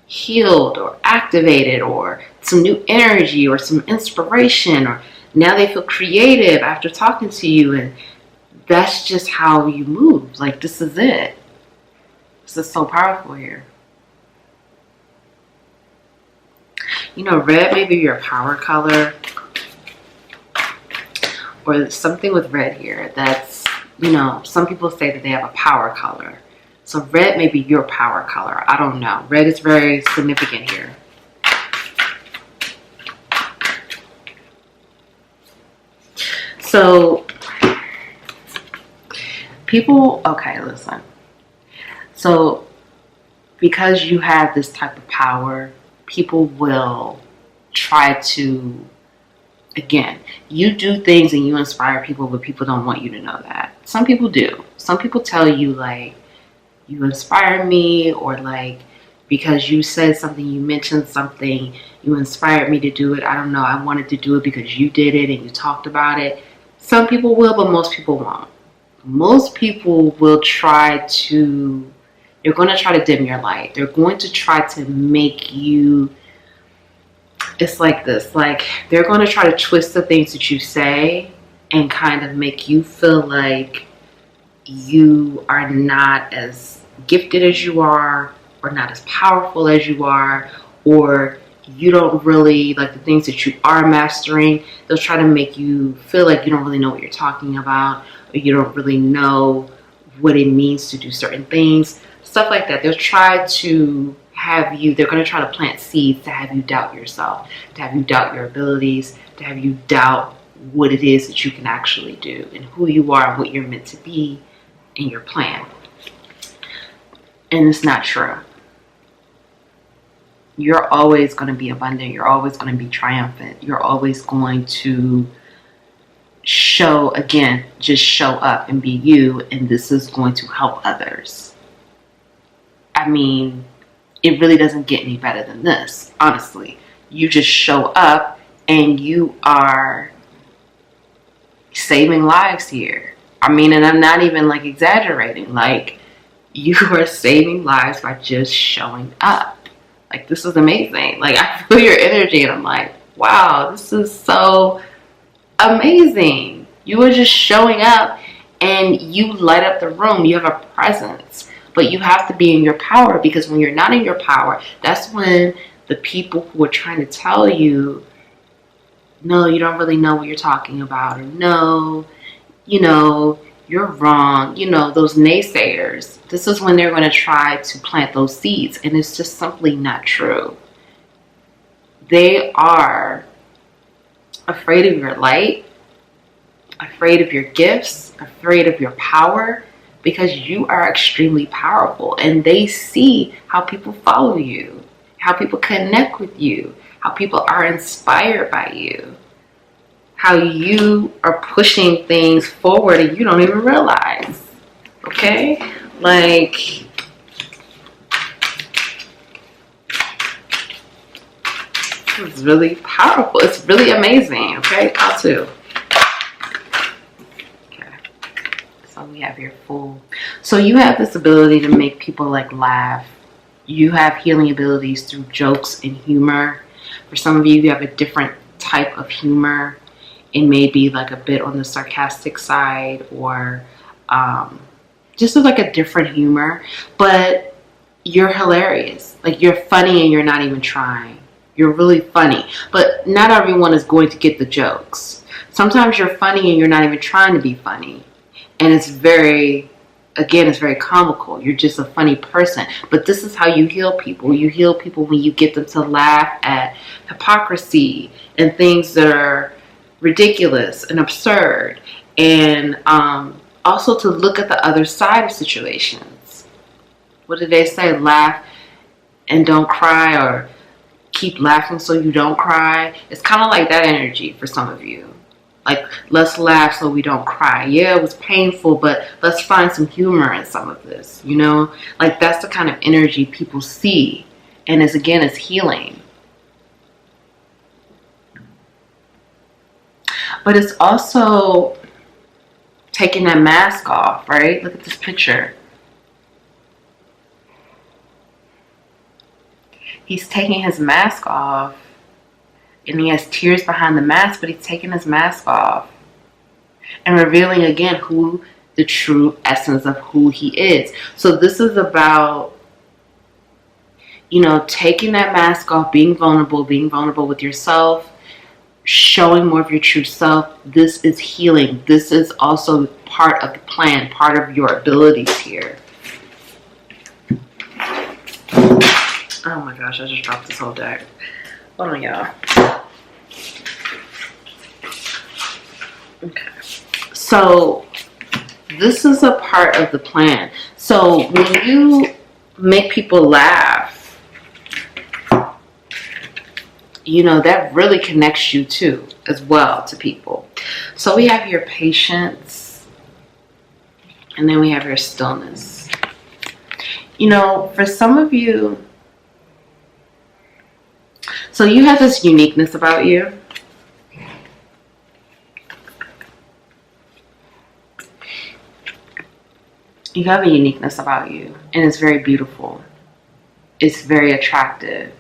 healed or activated or some new energy or some inspiration, or now they feel creative after talking to you. And that's just how you move. Like, this is it. This is so powerful here. You know, red may be your power color, or something with red here. That's, you know, some people say that they have a power color. So red may be your power color. I don't know. Red is very significant here. So people, okay, listen. So because you have this type of power, people will try to, again, you do things and you inspire people, but people don't want you to know that. Some people do. Some people tell you, like, you inspire me, or like, because you said something, you mentioned something, you inspired me to do it. I don't know. I wanted to do it because you did it and you talked about it. Some people will, but most people won't. Most people will try to, they're going to try to dim your light. They're going to try to make you, it's like this, like they're going to try to twist the things that you say and kind of make you feel like you are not as gifted as you are, or not as powerful as you are, or you don't really, like the things that you are mastering, they'll try to make you feel like you don't really know what you're talking about, or you don't really know what it means to do certain things, stuff like that. They'll try to have you, they're going to try to plant seeds to have you doubt yourself, to have you doubt your abilities, to have you doubt what it is that you can actually do and who you are and what you're meant to be in your plan. And it's not true. You're always going to be abundant. You're always going to be triumphant. You're always going to show, again, just show up and be you. And this is going to help others. I mean, it really doesn't get any better than this, honestly. You just show up and you are saving lives here. I mean, and I'm not even like exaggerating. Like, you are saving lives by just showing up. Like, this is amazing. Like, I feel your energy and I'm like, wow, this is so amazing. You are just showing up and you light up the room. You have a presence, but you have to be in your power, because when you're not in your power, that's when the people who are trying to tell you, no, you don't really know what you're talking about, or no, you know, you're wrong, you know, those naysayers, this is when they're going to try to plant those seeds, and it's just simply not true. They are afraid of your light, afraid of your gifts, afraid of your power, because you are extremely powerful, and they see how people follow you, how people connect with you, how people are inspired by you, how you are pushing things forward and you don't even realize. Okay? Like, it's really powerful. It's really amazing. Okay? How to. Okay. So we have your Fool. So you have this ability to make people like laugh. You have healing abilities through jokes and humor. For some of you, you have a different type of humor. It may be like a bit on the sarcastic side, or just like a different humor, but you're hilarious. Like, you're funny and you're not even trying. You're really funny, but not everyone is going to get the jokes. Sometimes you're funny and you're not even trying to be funny. And it's very, again, it's very comical. You're just a funny person. But this is how you heal people. You heal people when you get them to laugh at hypocrisy and things that are ridiculous and absurd, and also to look at the other side of situations. What did they say? Laugh and don't cry, or keep laughing so you don't cry. It's kind of like that energy for some of you. Like, let's laugh so we don't cry. Yeah, it was painful, but let's find some humor in some of this, you know? Like, that's the kind of energy people see, and it's, again, it's healing. But it's also taking that mask off, right? Look at this picture. He's taking his mask off, and he has tears behind the mask, but he's taking his mask off and revealing again who the true essence of who he is. So this is about, you know, taking that mask off, being vulnerable with yourself, showing more of your true self. This is healing. This is also part of the plan, part of your abilities here. Oh my gosh, I just dropped this whole deck. Hold on, y'all. Okay. So this is a part of the plan. So when you make people laugh, you know, that really connects you too, as well, to people. So we have your patience, and then we have your stillness. You know, for some of you, so you have this uniqueness about you. You have a uniqueness about you, and it's very beautiful. It's very attractive.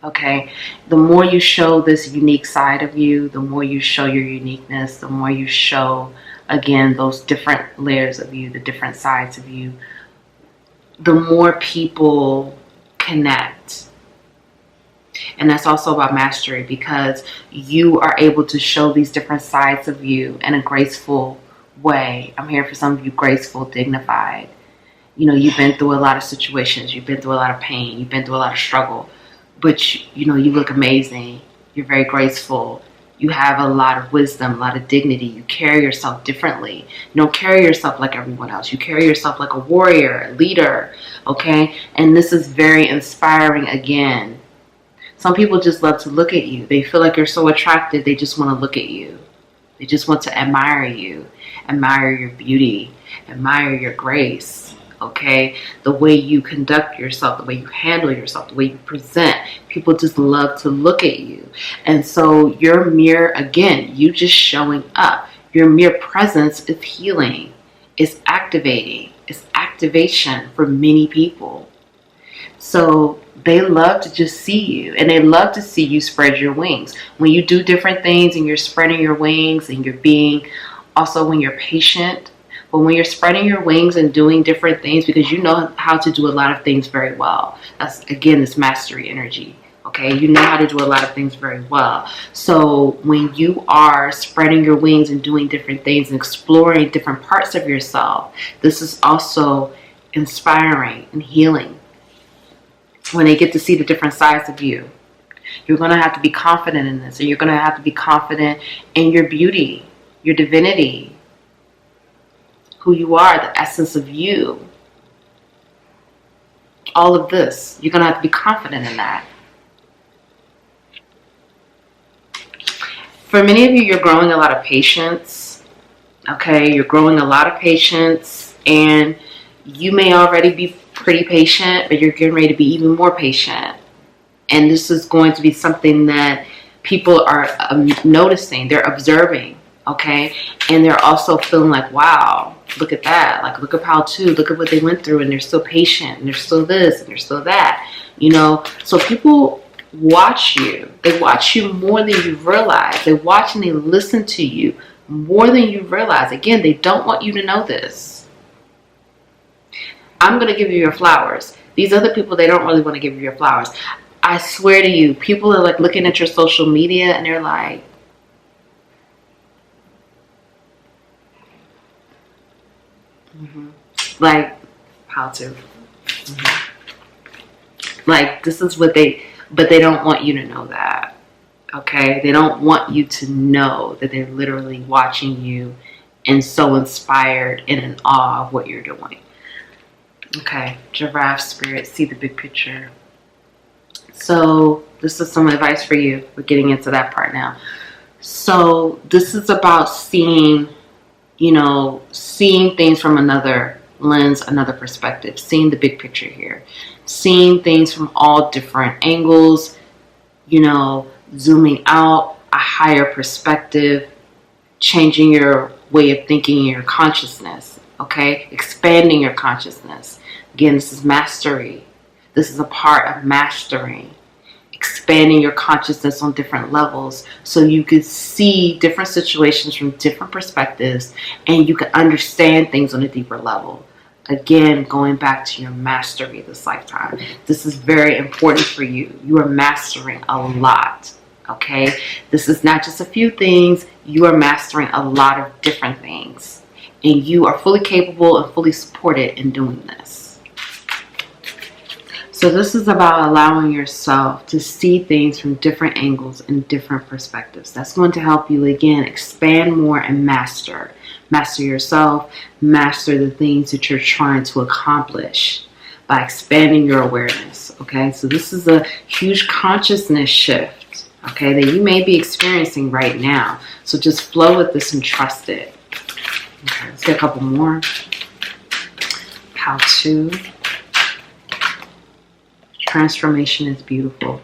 Okay, the more you show this unique side of you, the more you show your uniqueness, the more you show, again, those different layers of you, the different sides of you, the more people connect. And that's also about mastery, because you are able to show these different sides of you in a graceful way. I'm here for some of you, graceful, dignified. You know, you've been through a lot of situations, you've been through a lot of pain, you've been through a lot of struggle. But, you know, you look amazing. You're very graceful. You have a lot of wisdom, a lot of dignity. You carry yourself differently. You don't carry yourself like everyone else. You carry yourself like a warrior, a leader, okay? And this is very inspiring again. Some people just love to look at you. They feel like you're so attractive, they just want to look at you. They just want to admire you, admire your beauty, admire your grace. Okay, the way you conduct yourself, the way you handle yourself, the way you present, people just love to look at you. And so your mere, again, you just showing up, your mere presence is healing, is activating, is activation for many people. So they love to just see you, and they love to see you spread your wings. When you do different things and you're spreading your wings, and you're being, also when you're patient, but when you're spreading your wings and doing different things, because you know how to do a lot of things very well. That's, again, this mastery energy. Okay, you know how to do a lot of things very well. So when you are spreading your wings and doing different things and exploring different parts of yourself, this is also inspiring and healing. When they get to see the different sides of you. You're going to have to be confident in this, and you're going to have to be confident in your beauty, your divinity, who you are, the essence of you. All of this, you're going to have to be confident in that. For many of you, you're growing a lot of patience. Okay, you're growing a lot of patience, and you may already be pretty patient, but you're getting ready to be even more patient. And this is going to be something that people are noticing, they're observing, okay? And they're also feeling like, wow, look at that. Like, look at how too, look at what they went through, and they're still patient, and they're still this, and they're still that, you know? So people watch you. They watch you more than you realize. They watch and they listen to you more than you realize. Again, they don't want you to know this. I'm going to give you your flowers. These other people, they don't really want to give you your flowers. I swear to you, people are like looking at your social media and they're like, like, how to? Like, this is what they, but they don't want you to know that. Okay? They don't want you to know that they're literally watching you and so inspired and in awe of what you're doing. Okay, giraffe spirit, see the big picture. So this is some advice for you. We're getting into that part now. So this is about seeing, you know, seeing things from another lens, another perspective, seeing the big picture here, seeing things from all different angles, you know, zooming out, a higher perspective, changing your way of thinking, your consciousness, okay? Expanding your consciousness. Again, this is mastery. This is a part of mastering, expanding your consciousness on different levels so you could see different situations from different perspectives and you can understand things on a deeper level. Again, going back to your mastery this lifetime. This is very important for you. You are mastering a lot, okay? This is not just a few things. You are mastering a lot of different things. And you are fully capable and fully supported in doing this. So this is about allowing yourself to see things from different angles and different perspectives. That's going to help you, again, expand more and master. Master yourself, master the things that you're trying to accomplish by expanding your awareness, okay? So this is a huge consciousness shift, okay, that you may be experiencing right now. So just flow with this and trust it. Okay, let's get a couple more. How to. Transformation is beautiful.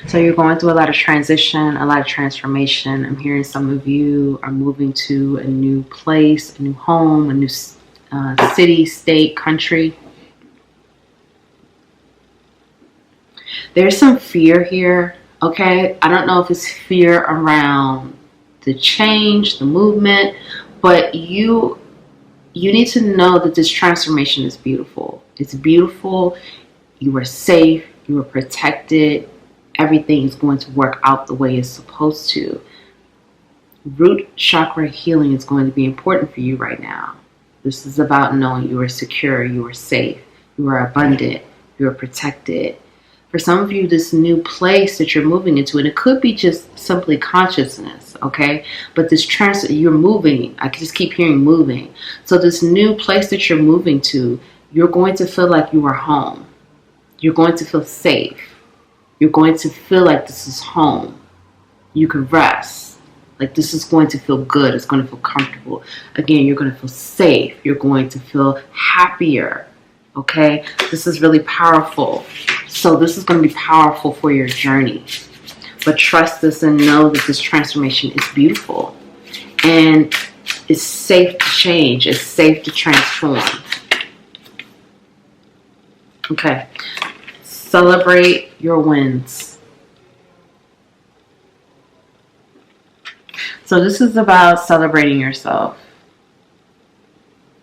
So you're going through a lot of transition, a lot of transformation. I'm hearing some of you are moving to a new place, a new home, a new city, state, country. There's some fear here, okay? I don't know if it's fear around the change, the movement, but you need to know that this transformation is beautiful. It's beautiful. You are safe. You are protected. Everything is going to work out the way it's supposed to. Root chakra healing is going to be important for you right now. This is about knowing you are secure, you are safe, you are abundant, you are protected. For some of you, this new place that you're moving into, and it could be just simply consciousness, okay? But this you're moving. I just keep hearing moving. So this new place that you're moving to, you're going to feel like you are home. You're going to feel safe. You're going to feel like this is home. You can rest. Like this is going to feel good. It's going to feel comfortable. Again, you're going to feel safe. You're going to feel happier. Okay? This is really powerful. So this is going to be powerful for your journey. But trust this and know that this transformation is beautiful. And it's safe to change. It's safe to transform. Okay. Celebrate your wins. So this is about celebrating yourself.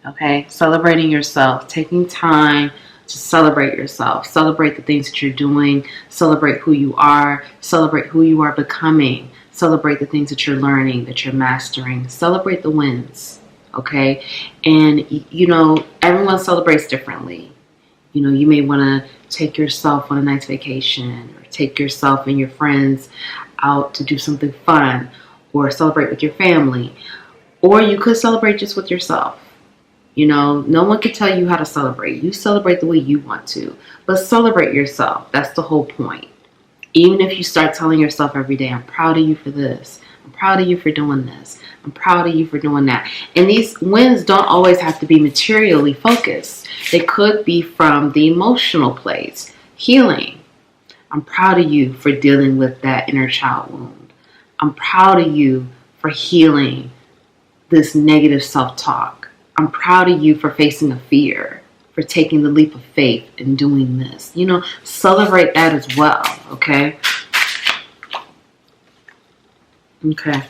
Okay? Celebrating yourself. Taking time to celebrate yourself. Celebrate the things that you're doing. Celebrate who you are. Celebrate who you are becoming. Celebrate the things that you're learning, that you're mastering. Celebrate the wins. Okay? And, you know, everyone celebrates differently. You know, you may want to take yourself on a nice vacation, or take yourself and your friends out to do something fun, or celebrate with your family. Or you could celebrate just with yourself. You know, no one can tell you how to celebrate. You celebrate the way you want to, but celebrate yourself. That's the whole point. Even if you start telling yourself every day, I'm proud of you for this. I'm proud of you for doing this. I'm proud of you for doing that. And these wins don't always have to be materially focused. They could be from the emotional place, healing. I'm proud of you for dealing with that inner child wound. I'm proud of you for healing this negative self-talk. I'm proud of you for facing a fear, for taking the leap of faith and doing this. You know, celebrate that as well, okay? Okay.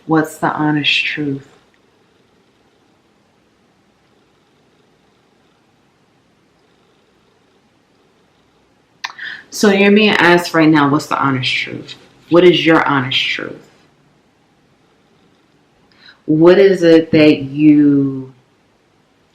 What's the honest truth? So you're being asked right now, what's the honest truth? What is your honest truth? What is it that you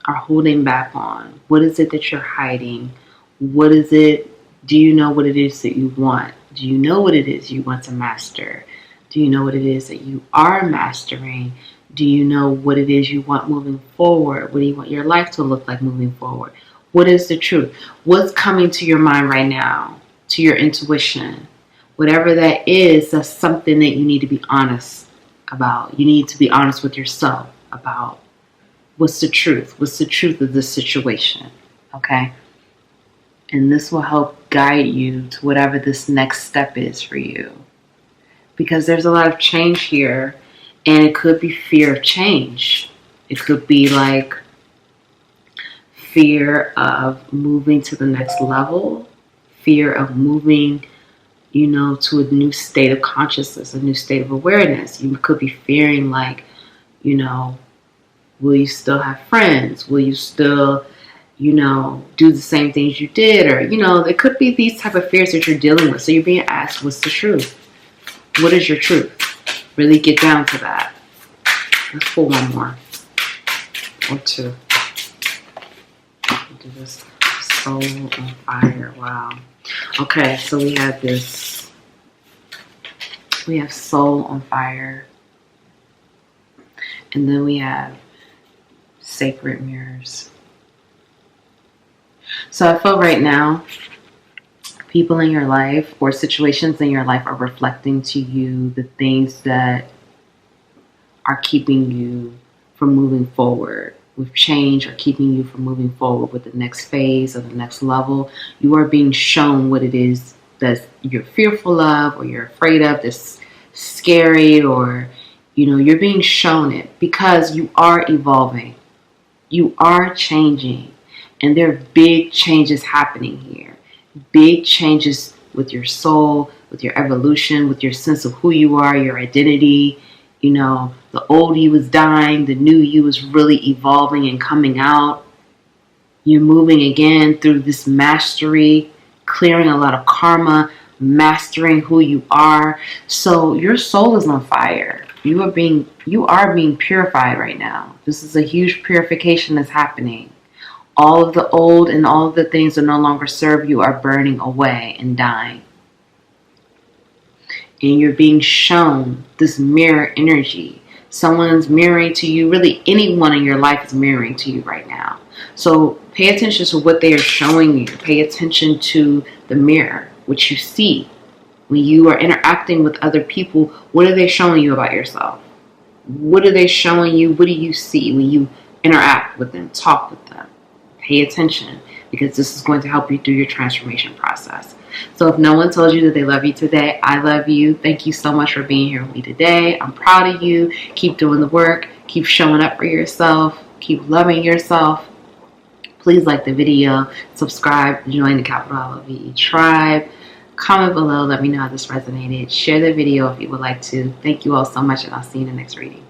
are holding back on? What is it that you're hiding? What is it? Do you know what it is that you want? Do you know what it is you want to master? Do you know what it is that you are mastering? Do you know what it is you want moving forward? What do you want your life to look like moving forward? What is the truth? What's coming to your mind right now? To your intuition? Whatever that is, that's something that you need to be honest about. You need to be honest with yourself about what's the truth. What's the truth of this situation? Okay? And this will help guide you to whatever this next step is for you. Because there's a lot of change here, and it could be fear of change. It could be like fear of moving to the next level, fear of moving, you know, to a new state of consciousness, a new state of awareness. You could be fearing like, you know, will you still have friends? Will you still, you know, do the same things you did? Or, you know, it could be these type of fears that you're dealing with. So you're being asked, what's the truth? What is your truth? Really get down to that. Let's pull one more. Or two. Do this. Soul on fire. Wow. Okay, so we have this. We have soul on fire. And then we have sacred mirrors. So I feel right now, people in your life or situations in your life are reflecting to you the things that are keeping you from moving forward with change, or keeping you from moving forward with the next phase or the next level. You are being shown what it is that you're fearful of, or you're afraid of, that's scary, or, you know, you're being shown it because you are evolving. You are changing, and there are big changes happening here. Big changes with your soul, with your evolution, with your sense of who you are, your identity. You know, the old you was dying, the new you was really evolving and coming out. You're moving again through this mastery, clearing a lot of karma, mastering who you are. So your soul is on fire. You are being purified right now. This is a huge purification that's happening. All of the old and all of the things that no longer serve you are burning away and dying. And you're being shown this mirror energy. Someone's mirroring to you. Really, anyone in your life is mirroring to you right now. So pay attention to what they are showing you. Pay attention to the mirror, what you see. When you are interacting with other people, what are they showing you about yourself? What are they showing you? What do you see when you interact with them, talk with them? Pay attention, because this is going to help you through your transformation process. So if no one told you that they love you today, I love you. Thank you so much for being here with me today. I'm proud of you. Keep doing the work. Keep showing up for yourself. Keep loving yourself. Please like the video, subscribe, join the Capital LOVE tribe. Comment below, let me know how this resonated. Share the video if you would like to. Thank you all so much, and I'll see you in the next reading.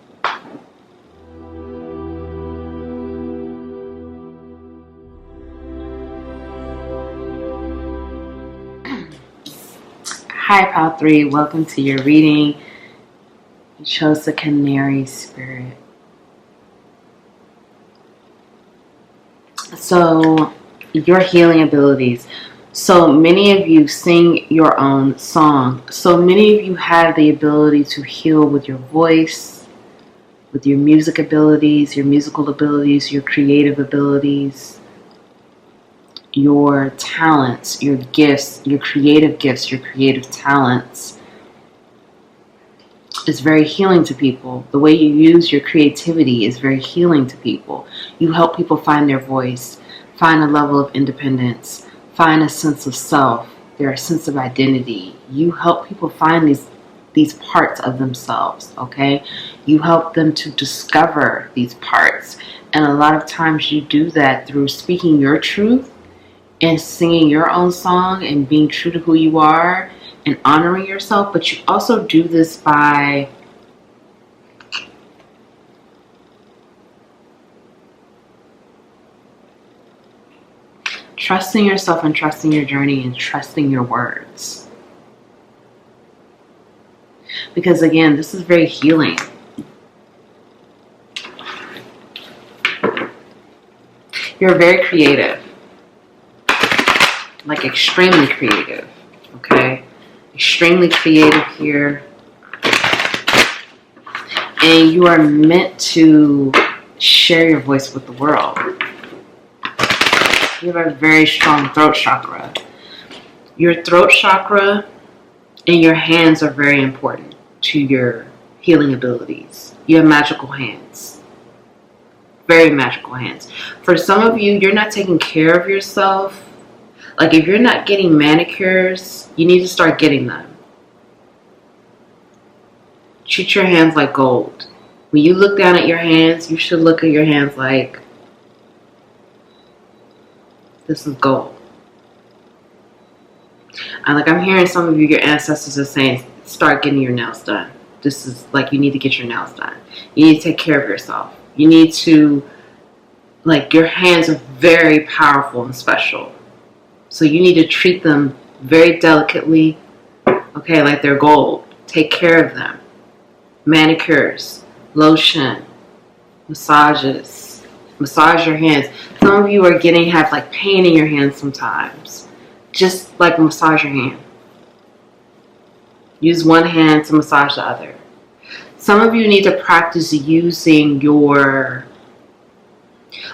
Hi, Pile 3. Welcome to your reading. You chose the Canary spirit. So your healing abilities. So many of you sing your own song. So many of you have the ability to heal with your voice, with your music abilities, your musical abilities, your creative abilities, your talents, your gifts, your creative talents. Is very healing to people. The way you use your creativity is very healing to people. You help people find their voice, find a level of independence, find a sense of self, their sense of identity. You help people find these parts of themselves, okay? You help them to discover these parts. And a lot of times you do that through speaking your truth and singing your own song and being true to who you are and honoring yourself. But you also do this by trusting yourself and trusting your journey and trusting your words. Because again, this is very healing. You're very creative. Like extremely creative. Okay? Extremely creative here. And you are meant to share your voice with the world. You have a very strong throat chakra. Your throat chakra and your hands are very important to your healing abilities. You have magical hands. Very magical hands. For some of you, you're not taking care of yourself. Like if you're not getting manicures, you need to start getting them. Treat your hands like gold. When you look down at your hands, you should look at your hands like, this is gold. And like I'm hearing some of you, your ancestors are saying, start getting your nails done. This is like you need to get your nails done. You need to take care of yourself. You need to, like your hands are very powerful and special. So you need to treat them very delicately, okay, like they're gold. Take care of them. Manicures, lotion, massages, massage your hands. Some of you are have like pain in your hands sometimes. Just like massage your hand. Use one hand to massage the other. Some of you need to practice using your,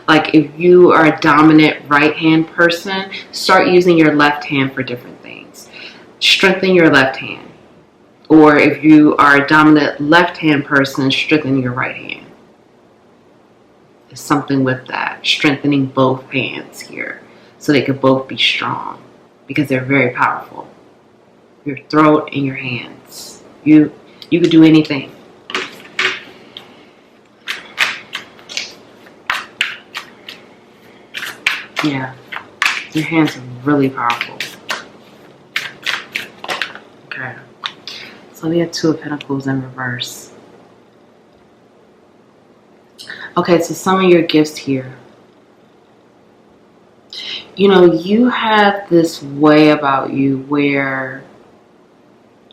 like if you are a dominant right hand person, start using your left hand for different things. Strengthen your left hand. Or if you are a dominant left hand person, strengthen your right hand. There's something with that. Strengthening both hands here so they could both be strong because they're very powerful. Your throat and your hands. You could do anything. Yeah, your hands are really powerful. Okay, so we have Two of Pentacles in reverse. Okay, so some of your gifts here. You know, you have this way about you where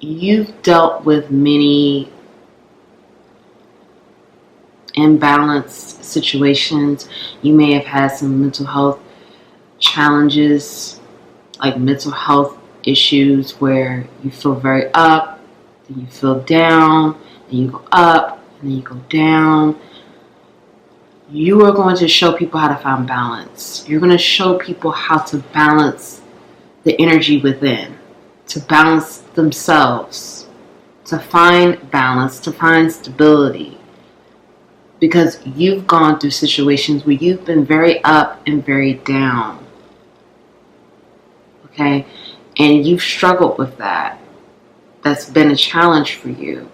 you've dealt with many imbalanced situations. You may have had some mental health challenges, like mental health issues where you feel very up, then you feel down, then you go up, and then you go down. You are going to show people how to find balance. You're going to show people how to balance the energy within, to balance themselves, to find balance, to find stability. Because you've gone through situations where you've been very up and very down. Okay? And you've struggled with that. That's been a challenge for you.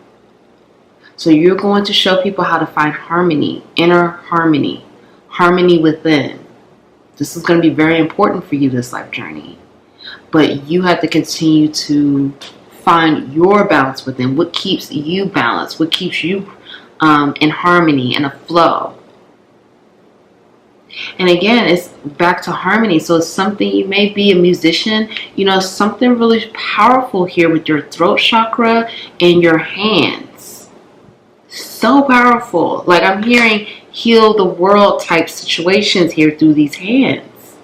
So you're going to show people how to find harmony, inner harmony, harmony within. This is going to be very important for you, this life journey. But you have to continue to find your balance within. What keeps you balanced? What keeps you in harmony and a flow? And again, it's back to harmony. So it's something, you may be a musician, you know, something really powerful here with your throat chakra and your hands. So powerful. Like I'm hearing heal the world type situations here through these hands.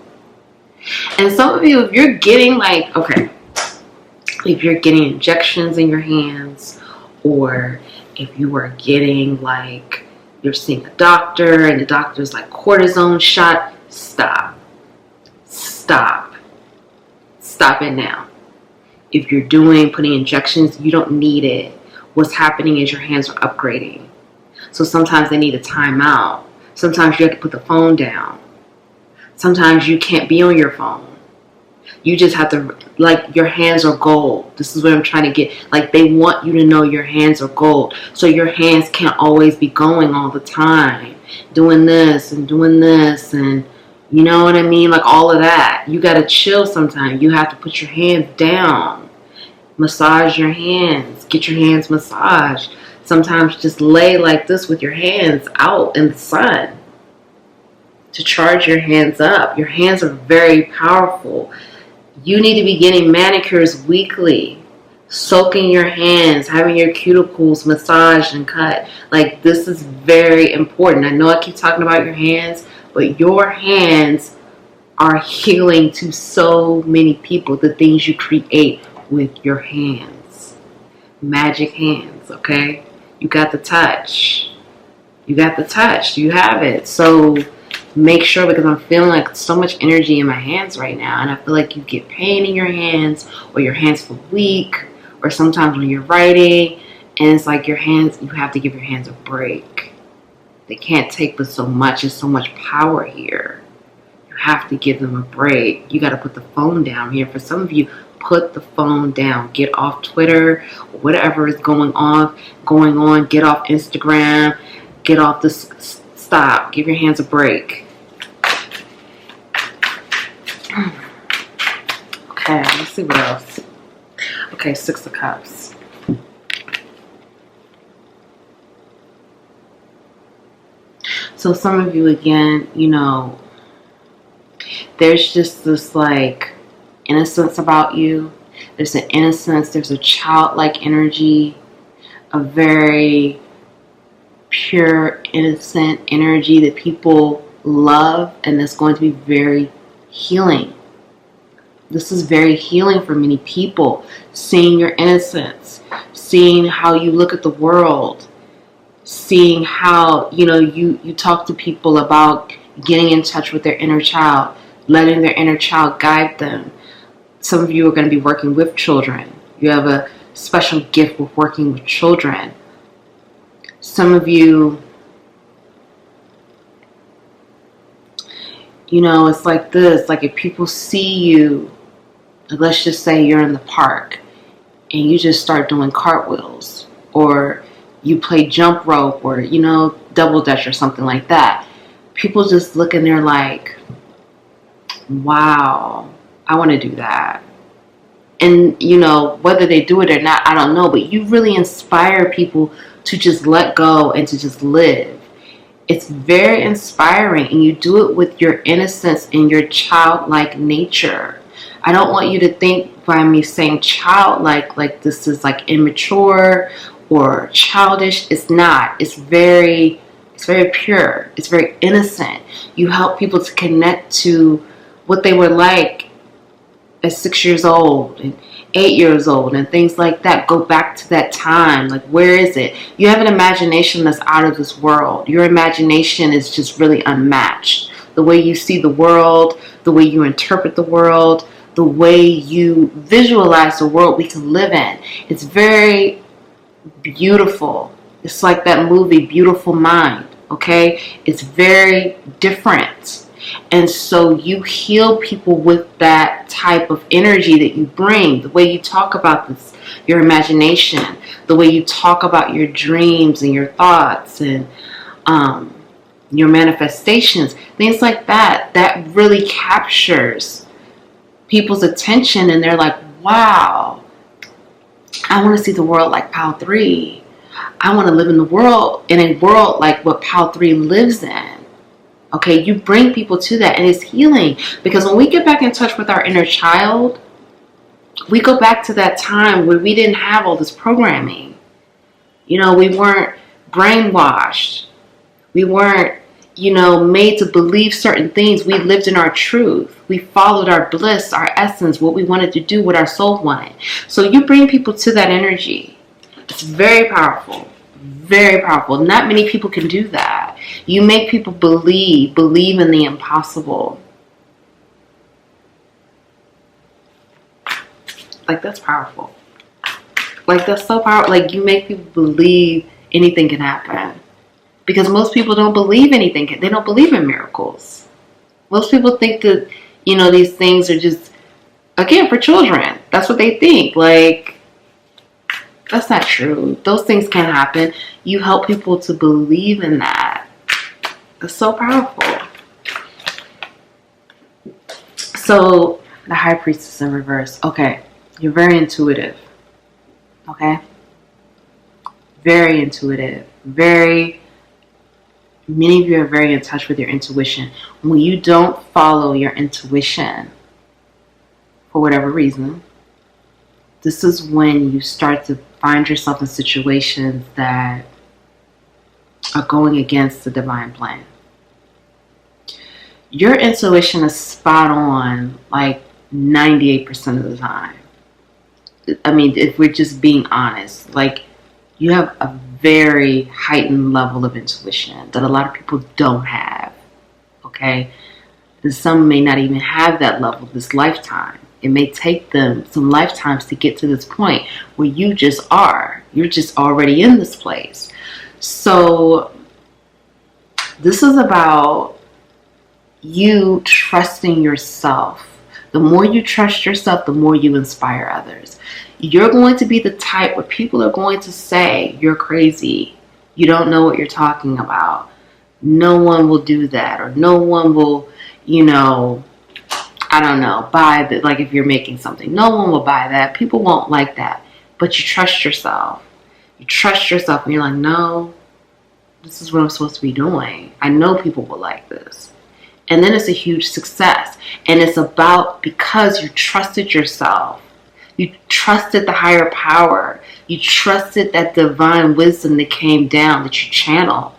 And some of you, if you're getting like, okay, if you're getting injections in your hands, or if you are getting like, you're seeing a doctor and the doctor's like cortisone shot, stop. Stop. Stop it now. If you're putting injections, you don't need it. What's happening is your hands are upgrading. So sometimes they need a timeout. Sometimes you have to put the phone down. Sometimes you can't be on your phone. You just have to, like, your hands are gold. This is what I'm trying to get. Like, they want you to know your hands are gold. So your hands can't always be going all the time, doing this and doing this, and you know what I mean? Like all of that. You got to chill sometimes. You have to put your hands down. Massage your hands. Get your hands massaged. Sometimes just lay like this with your hands out in the sun to charge your hands up. Your hands are very powerful. You need to be getting manicures weekly, soaking your hands, having your cuticles massaged and cut. Like, this is very important. I know I keep talking about your hands, but your hands are healing to so many people, the things you create with your hands. Magic hands, okay? You got the touch. You got the touch. You have it. So make sure, because I'm feeling like so much energy in my hands right now, and I feel like you get pain in your hands, or your hands feel weak, or sometimes when you're writing and it's like your hands, you have to give your hands a break. They can't take but so much. There's so much power here. You have to give them a break. You got to put the phone down here. For some of you, put the phone down. Get off Twitter, whatever is going on. Get off Instagram. Get off this. Stop. Give your hands a break. Okay, let's see what else. Okay, Six of Cups. So some of you, again, you know, there's just this like innocence about you. There's an innocence. There's a childlike energy, a very pure, innocent energy that people love, and that's going to be very healing. This is very healing for many people. Seeing your innocence, seeing how you look at the world, seeing how, you know, you talk to people about getting in touch with their inner child, letting their inner child guide them. Some of you are going to be working with children. You have a special gift with working with children. Some of you, you know, it's like this. Like if people see you, let's just say you're in the park and you just start doing cartwheels, or you play jump rope, or, you know, double dutch or something like that. People just look and they're like, wow, I want to do that. And, you know, whether they do it or not, I don't know. But you really inspire people to just let go and to just live. It's very inspiring. And you do it with your innocence and your childlike nature. I don't want you to think by me saying childlike, like this is like immature or childish. It's not. It's very pure. It's very innocent. You help people to connect to what they were like at 6 years old and 8 years old and things like that. Go back to that time. Like, where is it? You have an imagination that's out of this world. Your imagination is just really unmatched. The way you see the world, the way you interpret the world, the way you visualize the world we can live in. It's very beautiful. It's like that movie, Beautiful Mind. Okay? It's very different. And so you heal people with that type of energy that you bring. The way you talk about this, your imagination, the way you talk about your dreams and your thoughts and your manifestations, things like that, that really captures people's attention, and they're like, wow, I want to see the world like Pal 3. I want to live in a world like what Pal 3 lives in. Okay, you bring people to that, and it's healing, because when we get back in touch with our inner child, we go back to that time where we didn't have all this programming. You know, we weren't brainwashed. We weren't made to believe certain things. We lived in our truth. We followed our bliss, our essence, what we wanted to do, what our soul wanted. So you bring people to that energy. It's very powerful. Very powerful. Not many people can do that. You make people believe in the impossible. Like, that's powerful. Like, that's so powerful. Like, you make people believe anything can happen. Because most people don't believe anything. They don't believe in miracles. Most people think that, these things are just, again, for children. That's what they think. Like, that's not true. Those things can happen. You help people to believe in that. It's so powerful. So, the High Priestess in reverse. Okay. You're very intuitive. Okay? Very intuitive. Many of you are very in touch with your intuition. When you don't follow your intuition, for whatever reason, this is when you start to find yourself in situations that are going against the divine plan. Your intuition is spot on like 98% of the time. I mean, if we're just being honest, like, you have a very heightened level of intuition that a lot of people don't have, okay? And some may not even have that level this lifetime. It may take them some lifetimes to get to this point where you just are. You're just already in this place. So this is about you trusting yourself. The more you trust yourself, the more you inspire others. You're going to be the type where people are going to say, you're crazy. You don't know what you're talking about. No one will do that. Or no one will, I don't know, buy that. Like, if you're making something, no one will buy that. People won't like that. But you trust yourself. You trust yourself and you're like, no, this is what I'm supposed to be doing. I know people will like this. And then it's a huge success. And it's about because you trusted yourself. You trusted the higher power. You trusted that divine wisdom that came down, that you channel.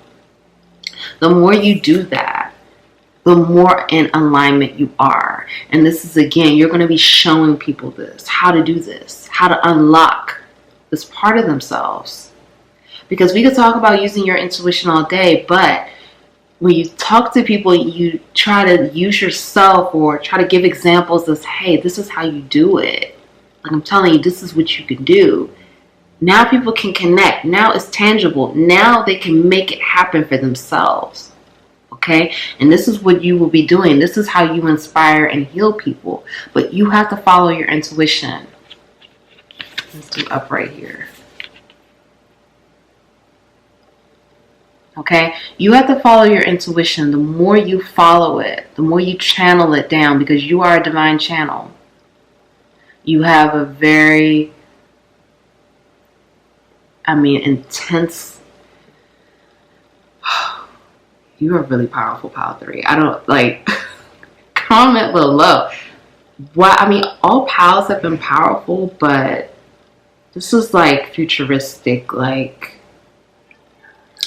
The more you do that, the more in alignment you are. And this is, again, you're going to be showing people this, how to do this, how to unlock this part of themselves. Because we could talk about using your intuition all day, but when you talk to people, you try to use yourself or try to give examples of, hey, this is how you do it. Like, I'm telling you, this is what you can do. Now people can connect. Now it's tangible. Now they can make it happen for themselves. Okay? And this is what you will be doing. This is how you inspire and heal people. But you have to follow your intuition. Let's do up right here. Okay? You have to follow your intuition. The more you follow it, the more you channel it down, because you are a divine channel. You have a very, intense, you are really powerful, Pile 3. I don't, comment below. All Pals have been powerful, but this is futuristic,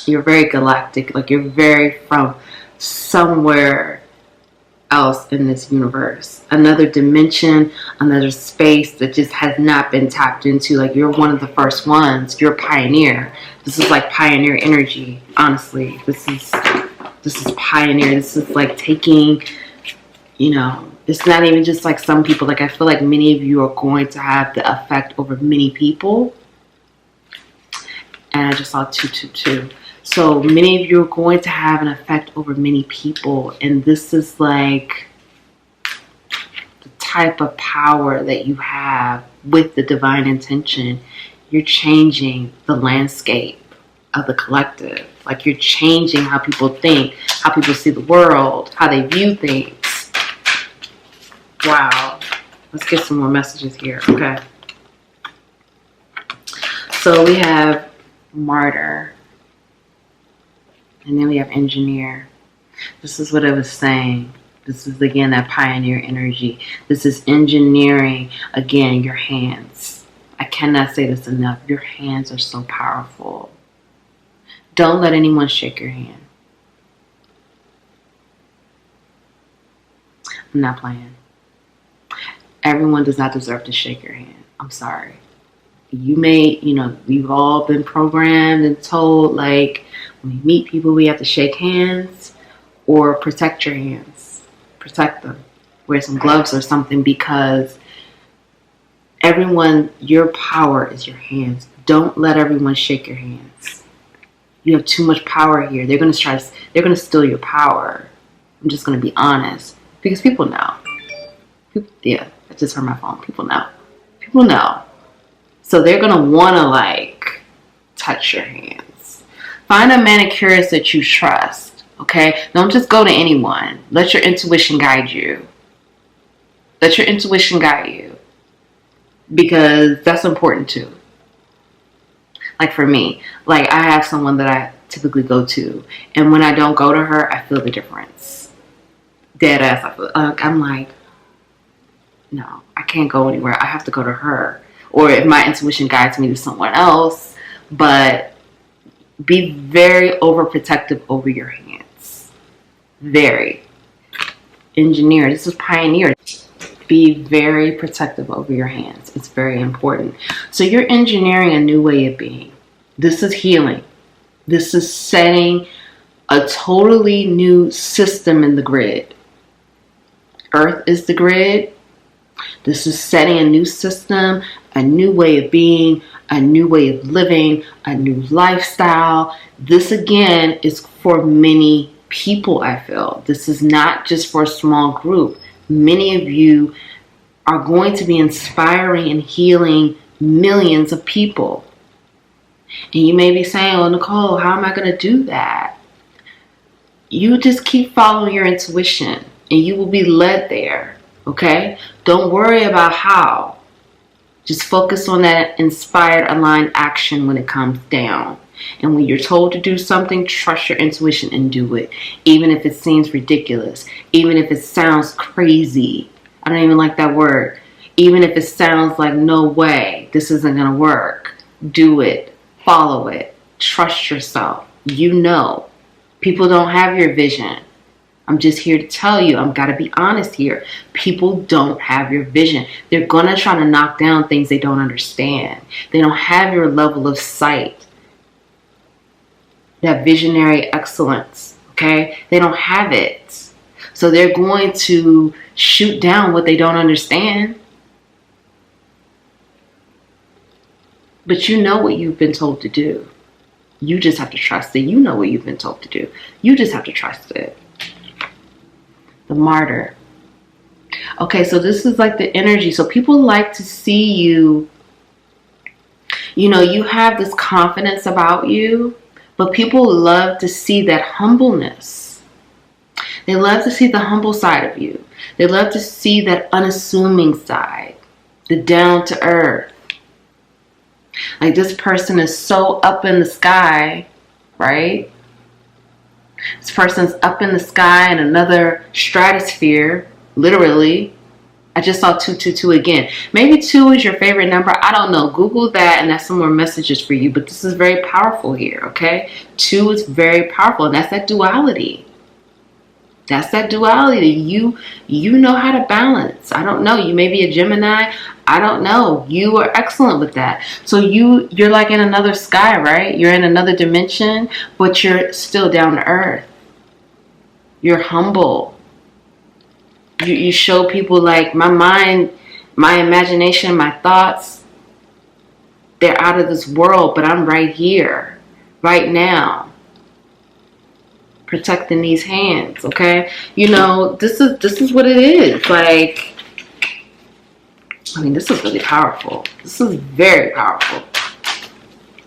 you're very galactic, you're very from somewhere else in this universe, another dimension, another space that just has not been tapped into. You're one of the first ones. You're a pioneer. This is pioneer energy. Honestly, this is pioneer. This is taking, it's not even just some people. I feel like many of you are going to have the effect over many people. And I just saw 222. So many of you are going to have an effect over many people. And this is the type of power that you have with the divine intention. You're changing the landscape of the collective. You're changing how people think, how people see the world, how they view things. Wow. Let's get some more messages here. Okay. So we have martyr. And then we have engineer. This is what I was saying. This is, again, that pioneer energy. This is engineering, again, your hands. I cannot say this enough. Your hands are so powerful. Don't let anyone shake your hand. I'm not playing. Everyone does not deserve to shake your hand. I'm sorry. We've all been programmed and told, like, when we meet people, we have to shake hands or protect your hands. Protect them. Wear some gloves or something, because your power is your hands. Don't let everyone shake your hands. You have too much power here. They're going to steal your power. I'm just going to be honest, because people know. I just heard my phone. People know. So they're going to want to, like, touch your hands. Find a manicurist that you trust, okay? Don't just go to anyone. Let your intuition guide you. Because that's important too. Like for me, like I have someone that I typically go to, and when I don't go to her, I feel the difference. Dead ass. I'm like, no, I can't go anywhere. I have to go to her. Or if my intuition guides me to someone else, but be very overprotective over your hands. Very. Engineer. This is pioneer. Be very protective over your hands. It's very important. So you're engineering a new way of being. This is healing. This is setting a totally new system in the grid. Earth is the grid. This is setting a new system, a new way of being, a new way of living, a new lifestyle. This again is for many people, I feel. This is not just for a small group. Many of you are going to be inspiring and healing millions of people. And you may be saying, oh, Nicole, how am I going to do that? You just keep following your intuition and you will be led there. Okay? Don't worry about how. Just focus on that inspired, aligned action when it comes down. And when you're told to do something, trust your intuition and do it. Even if it seems ridiculous. Even if it sounds crazy. I don't even like that word. Even if it sounds like, no way, this isn't going to work. Do it. Follow it. Trust yourself. You know. People don't have your vision. I'm just here to tell you, I've got to be honest here. People don't have your vision. They're going to try to knock down things they don't understand. They don't have your level of sight. That visionary excellence, okay? They don't have it. So they're going to shoot down what they don't understand. But you know what you've been told to do. You just have to trust it. You know what you've been told to do. You just have to trust it. The martyr. Okay, so this is like the energy. So people like to see you, you have this confidence about you, but people love to see that humbleness. They love to see the humble side of you. They love to see that unassuming side, the down to earth. Like this person is so up in the sky, right? This person's up in the sky in another stratosphere, literally. I just saw 222 again. Maybe 2 is your favorite number. I don't know. Google that and that's some more messages for you. But this is very powerful here, okay? 2 is very powerful. And that's that duality. That's that duality. You know how to balance. I don't know. You may be a Gemini. I don't know. You are excellent with that. So you're like in another sky, right? You're in another dimension, but you're still down to earth. You're humble. You show people like my mind, my imagination, my thoughts, they're out of this world, but I'm right here, right now. Protecting these hands, okay? This is what it is. Like, this is really powerful. This is very powerful.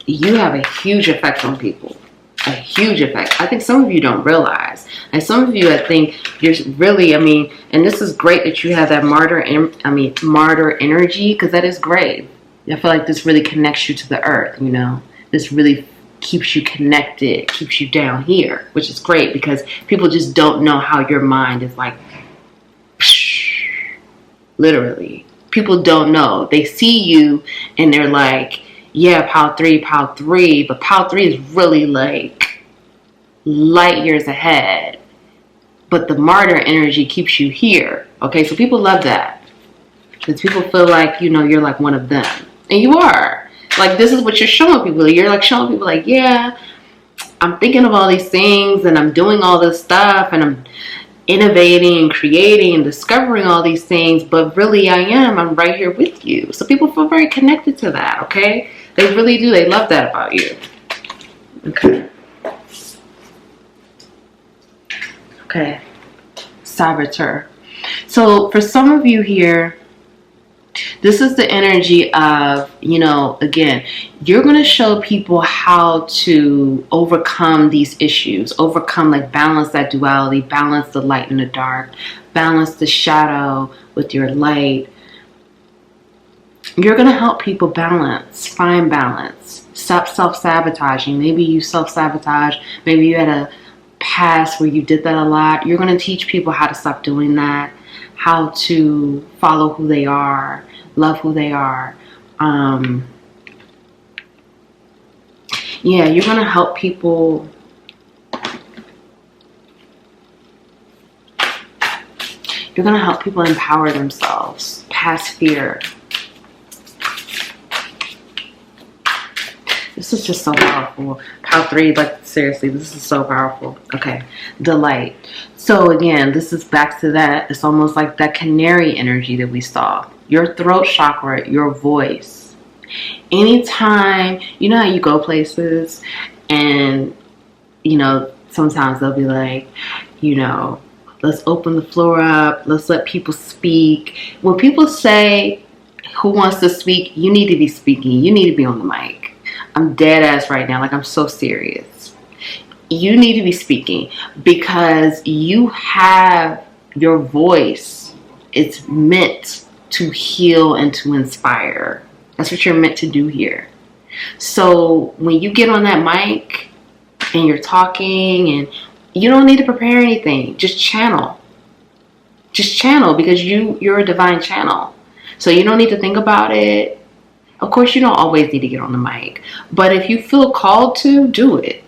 You have a huge effect on people. A huge effect. I think some of you don't realize. And some of you, I think, you're really, and this is great that you have that martyr energy, because that is great. I feel like this really connects you to the earth, This really keeps you connected, keeps you down here, which is great because people just don't know how your mind is like, psh, literally. People don't know. They see you and they're like, yeah, POW 3, but POW 3 is really like light years ahead. but the martyr energy keeps you here. Okay, so people love that. Because people feel like, you know, you're like one of them. And you are. Like, this is what you're showing people. You're like showing people like, yeah, I'm thinking of all these things and I'm doing all this stuff and I'm innovating and creating and discovering all these things, but really I'm right here with you. So people feel very connected to that, okay? They really do. They love that about you. Okay. Okay. Saboteur. So for some of you here, this is the energy of, you know, again, you're going to show people how to overcome these issues, overcome, like, balance that duality, balance the light and the dark, balance the shadow with your light. You're going to help people balance, find balance, stop self-sabotaging. Maybe you self-sabotage. Maybe you had a past where you did that a lot. You're going to teach people how to stop doing that, how to follow who they are, love who they are. Yeah, you're going to help people. You're going to help people empower themselves past fear. This is just so powerful. Pile 3, like, seriously, this is so powerful. Okay, delight. So again, this is back to that. It's almost like that canary energy that we saw. Your throat chakra, your voice. Anytime, you know how you go places and, you know, sometimes they'll be like, you know, let's open the floor up. Let's let people speak. When people say, who wants to speak? You need to be speaking. You need to be on the mic. I'm dead ass right now. Like, I'm so serious. You need to be speaking because you have your voice. It's meant to heal and to inspire. That's what you're meant to do here. So when you get on that mic and you're talking, and you don't need to prepare anything, just channel. Just channel, because you're a divine channel. So you don't need to think about it. Of course, you don't always need to get on the mic, but if you feel called to, do it.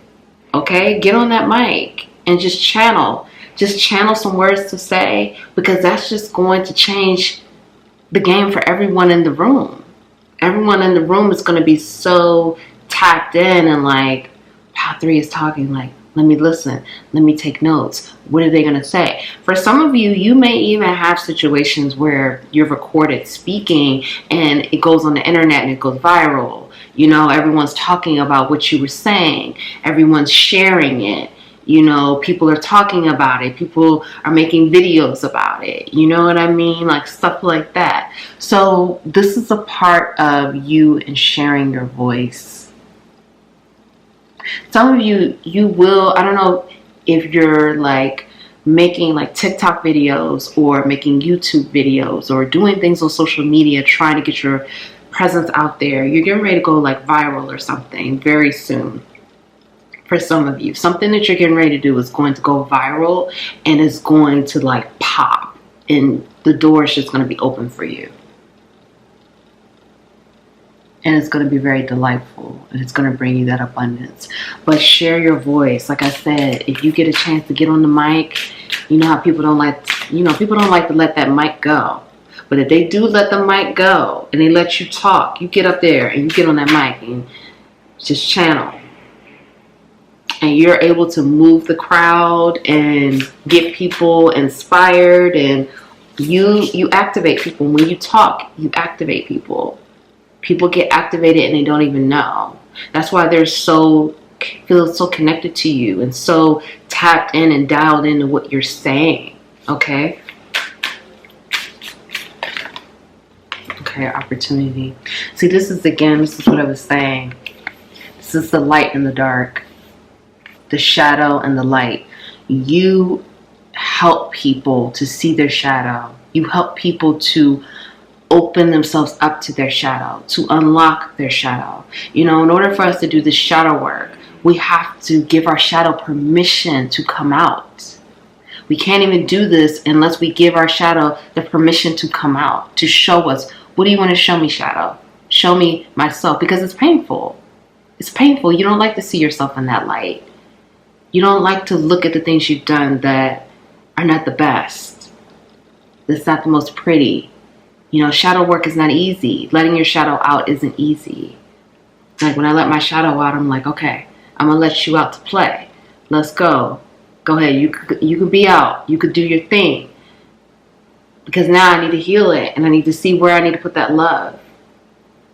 Okay, get on that mic and just channel. Just channel some words to say, because that's just going to change the game for everyone in the room. Everyone in the room is going to be so tapped in and like, Pile 3 is talking, like, let me listen. Let me take notes. What are they going to say? For some of you, you may even have situations where you're recorded speaking and it goes on the internet and it goes viral. You know, everyone's talking about what you were saying. Everyone's sharing it. You know, people are talking about it. People are making videos about it. You know what I mean? Like, stuff like that. So this is a part of you and sharing your voice. Some of you, you will, I don't know if you're like making like TikTok videos or making YouTube videos or doing things on social media, trying to get your presence out there. You're getting ready to go like viral or something very soon. For some of you, something that you're getting ready to do is going to go viral and it's going to like pop, and the door is just going to be open for you. And it's going to be very delightful, and it's going to bring you that abundance. But share your voice. Like I said, if you get a chance to get on the mic, you know how people don't like, people don't like to let that mic go. But if they do let the mic go and they let you talk, you get up there and you get on that mic and just channel. And you're able to move the crowd and get people inspired, and you activate people. When you talk, you activate people. People get activated and they don't even know. That's why they're feel so connected to you and so tapped in and dialed into what you're saying. Okay? Okay, opportunity. See, this is what I was saying. This is the light and the dark. The shadow and the light. You help people to see their shadow. You help people to open themselves up to their shadow, to unlock their shadow. You know, in order for us to do this shadow work, we have to give our shadow permission to come out. We can't even do this unless we give our shadow the permission to come out, to show us, what do you want to show me, shadow? Show me myself, because it's painful. It's painful. You don't like to see yourself in that light. You don't like to look at the things you've done that are not the best. It's not the most pretty. Shadow work is not easy. Letting your shadow out isn't easy. Like when I let my shadow out, I'm like, okay, I'm going to let you out to play. Let's go. Go ahead. You could be out. You could do your thing. Because now I need to heal it, and I need to see where I need to put that love.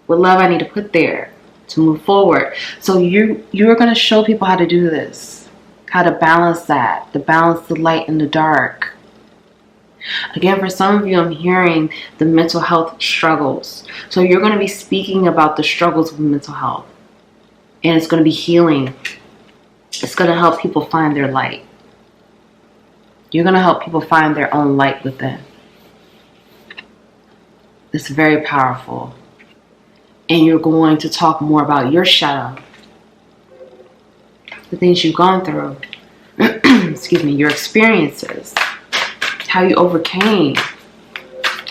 What love I need to put there to move forward. So you're going to show people how to do this. How to balance that. To balance the light and the dark. Again, for some of you, I'm hearing the mental health struggles. So you're going to be speaking about the struggles with mental health. And it's going to be healing. It's going to help people find their light. You're going to help people find their own light within. It's very powerful. And you're going to talk more about your shadow. The things you've gone through. Excuse me, your experiences. How you overcame.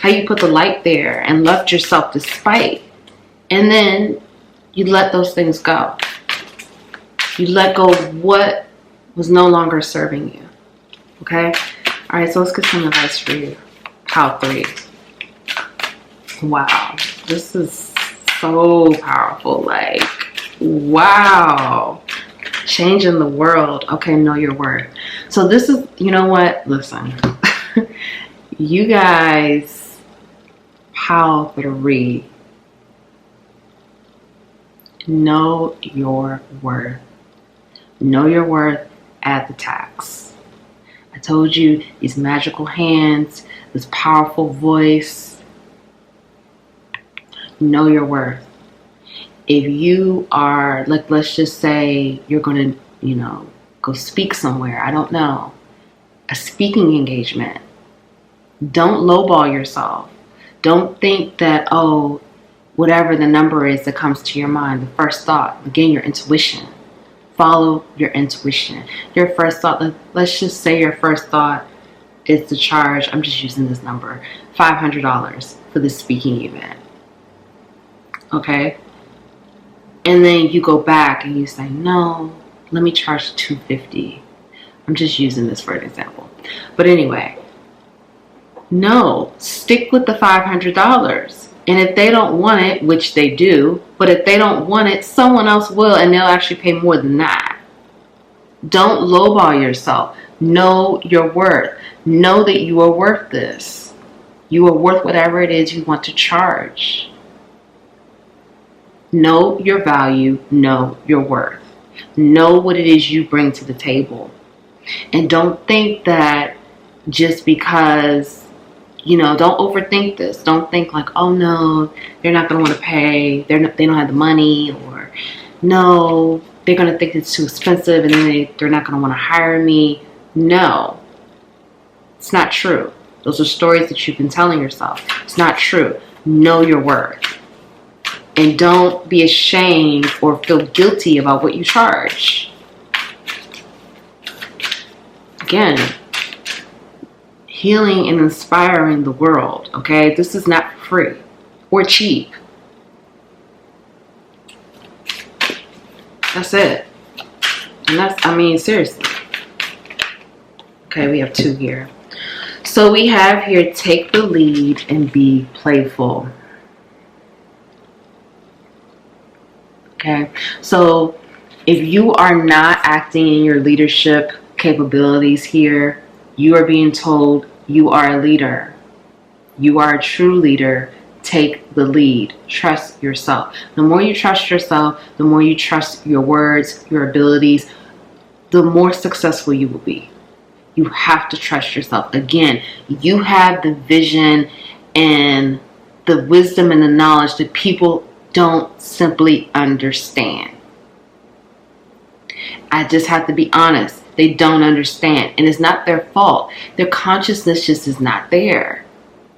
How you put the light there and loved yourself despite. And then you let those things go. You let go of what was no longer serving you. Okay? Alright, so let's get some advice for you. Pile 3. Wow. This is so powerful. Like, wow. Changing the world. Okay, know your worth. So this is, you know what? Listen. You guys, pile 3. Know your worth. Know your worth at the tax. I told you, these magical hands, this powerful voice. Know your worth. If you are, like, let's just say you're going to, go speak somewhere. I don't know. A speaking engagement. Don't lowball yourself. Don't think that, oh, whatever the number is that comes to your mind, the first thought, again, your intuition. Follow your intuition. Your first thought, let's just say your first thought is to charge, I'm just using this number, $500 for this speaking event. Okay? And then you go back and you say, no, let me charge $250. I'm just using this for an example. But anyway, no, stick with the $500. And if they don't want it, which they do, but if they don't want it, someone else will, and they'll actually pay more than that. Don't lowball yourself. Know your worth. Know that you are worth this. You are worth whatever it is you want to charge. Know your value. Know your worth. Know what it is you bring to the table. And don't think that just because, don't overthink this. Don't think like, oh no, they're not going to want to pay. They don't have the money, or no, they're going to think it's too expensive and then they're not going to want to hire me. No, it's not true. Those are stories that you've been telling yourself. It's not true. Know your worth. And don't be ashamed or feel guilty about what you charge. Again, healing and inspiring the world, okay? This is not free or cheap. That's it. And seriously. Okay, we have 2 here. So we have here, take the lead and be playful. Okay, so if you are not acting in your leadership capabilities here, you are being told you are a leader. You are a true leader. Take the lead. Trust yourself. The more you trust yourself, the more you trust your words, your abilities, the more successful you will be. You have to trust yourself. Again, you have the vision and the wisdom and the knowledge that people don't simply understand. I just have to be honest. They don't understand. And it's not their fault. Their consciousness just is not there.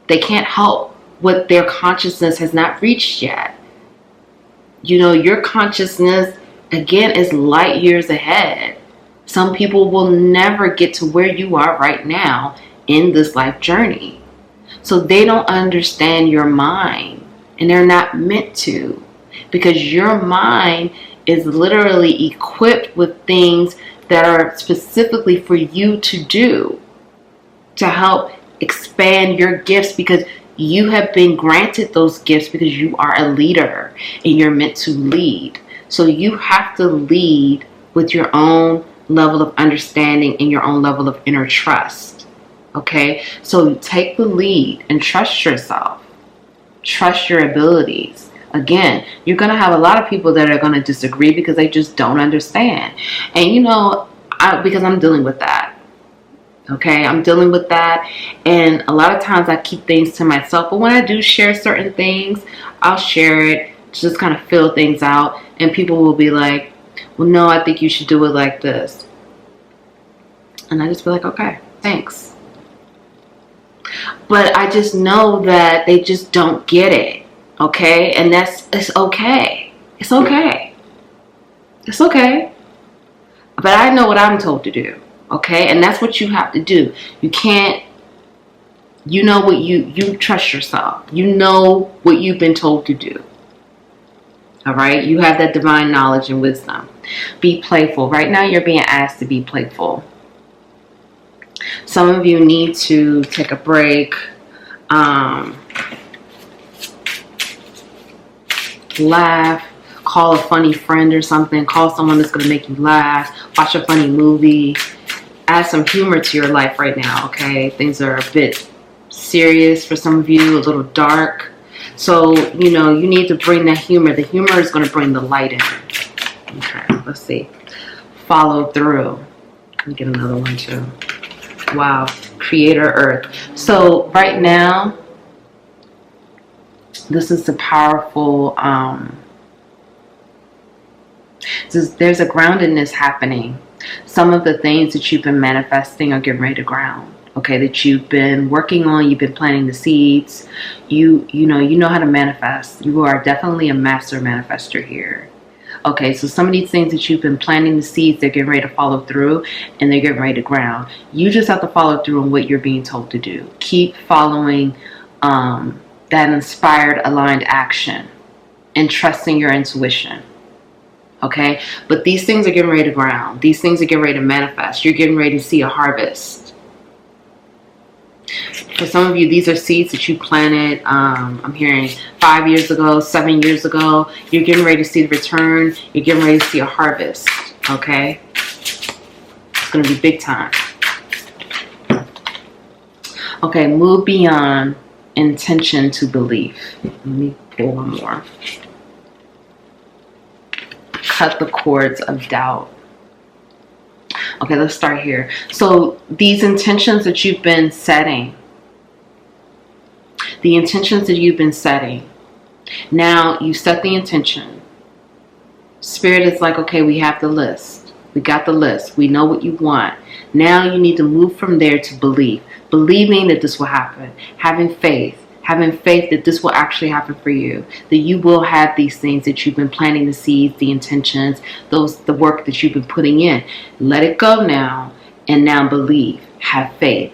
They can't help what their consciousness has not reached yet. Your consciousness, again, is light years ahead. Some people will never get to where you are right now in this life journey. So they don't understand your mind. And they're not meant to. Because your mind is literally equipped with things that are specifically for you to do. to help expand your gifts, because you have been granted those gifts because you are a leader and you're meant to lead. So you have to lead with your own level of understanding and your own level of inner trust. Okay? So take the lead and trust yourself. Trust your abilities. Again, you're going to have a lot of people that are going to disagree because they just don't understand. And you know, because I'm dealing with that. Okay, I'm dealing with that, and a lot of times I keep things to myself, but when I do share certain things, I'll share it to just kind of fill things out, and people will be like, well, no, I think you should do it like this. And I just be like, okay, thanks. But I just know that they just don't get it. Okay, and it's okay. It's okay. It's okay. But I know what I'm told to do. Okay, and that's what you have to do. You can't, you know what you trust yourself. You know what you've been told to do. All right, you have that divine knowledge and wisdom. Be playful. Right now you're being asked to be playful. Some of you need to take a break. Laugh. Call a funny friend or something. Call someone that's going to make you laugh. Watch a funny movie. Add some humor to your life right now, okay? Things are a bit serious for some of you, a little dark. So, you know, you need to bring that humor. The humor is going to bring the light in. Okay, let's see. Follow through. Let me get another one too. Wow. Creator Earth. So right now, this is the powerful, there's a groundedness happening. Some of the things that you've been manifesting are getting ready to ground. Okay, that you've been working on, you've been planting the seeds. You know how to manifest. You are definitely a master manifester here. Okay, so some of these things that you've been planting the seeds, they're getting ready to follow through, and they're getting ready to ground. You just have to follow through on what you're being told to do. Keep following that inspired, aligned action and trusting your intuition. Okay, but these things are getting ready to ground. These things are getting ready to manifest. You're getting ready to see a harvest. For some of you, these are seeds that you planted, I'm hearing 5 years ago, 7 years ago. You're getting ready to see the return. You're getting ready to see a harvest. Okay, it's going to be big time. Okay, move beyond intention to belief. Let me pull one more. Cut the cords of doubt. Okay, let's start here. So these intentions that you've been setting, now you set the intention. Spirit is like, okay, we have the list. We got the list. We know what you want. Now you need to move from there to believe. Believing that this will happen. Having faith that this will actually happen for you, that you will have these things that you've been planting the seeds, the intentions, the work that you've been putting in. Let it go now, and now believe. Have faith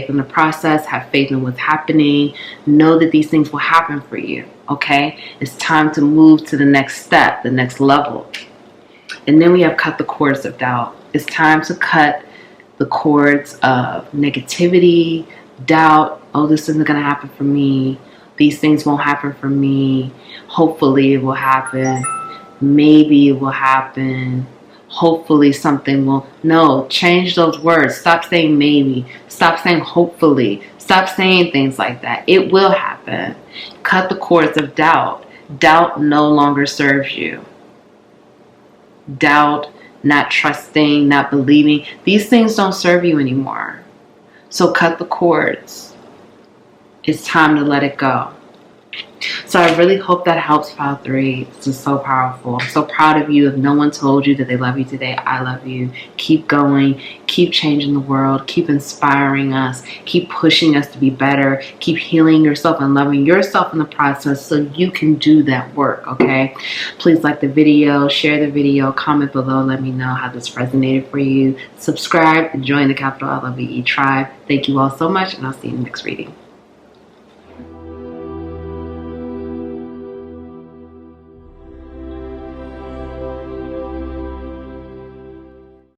in the process, have faith in what's happening. Know that these things will happen for you. Okay, it's time to move to the next step, the next level. And then we have cut the cords of doubt. It's time to cut the cords of negativity, doubt. Oh, this isn't going to happen for me. These things won't happen for me. Hopefully it will happen. Maybe it will happen. Hopefully something will. No, change those words. Stop saying maybe. Stop saying hopefully. Stop saying things like that. It will happen. Cut the cords of doubt. Doubt no longer serves you. Doubt, not trusting, not believing. These things don't serve you anymore. So cut the cords. It's time to let it go. So I really hope that helps, File 3. This is so powerful. I'm so proud of you. If no one told you that they love you today, I love you. Keep going. Keep changing the world. Keep inspiring us. Keep pushing us to be better. Keep healing yourself and loving yourself in the process so you can do that work, okay? Please like the video, share the video, comment below. Let me know how this resonated for you. Subscribe and join the Capital LOVE tribe. Thank you all so much, and I'll see you in the next reading.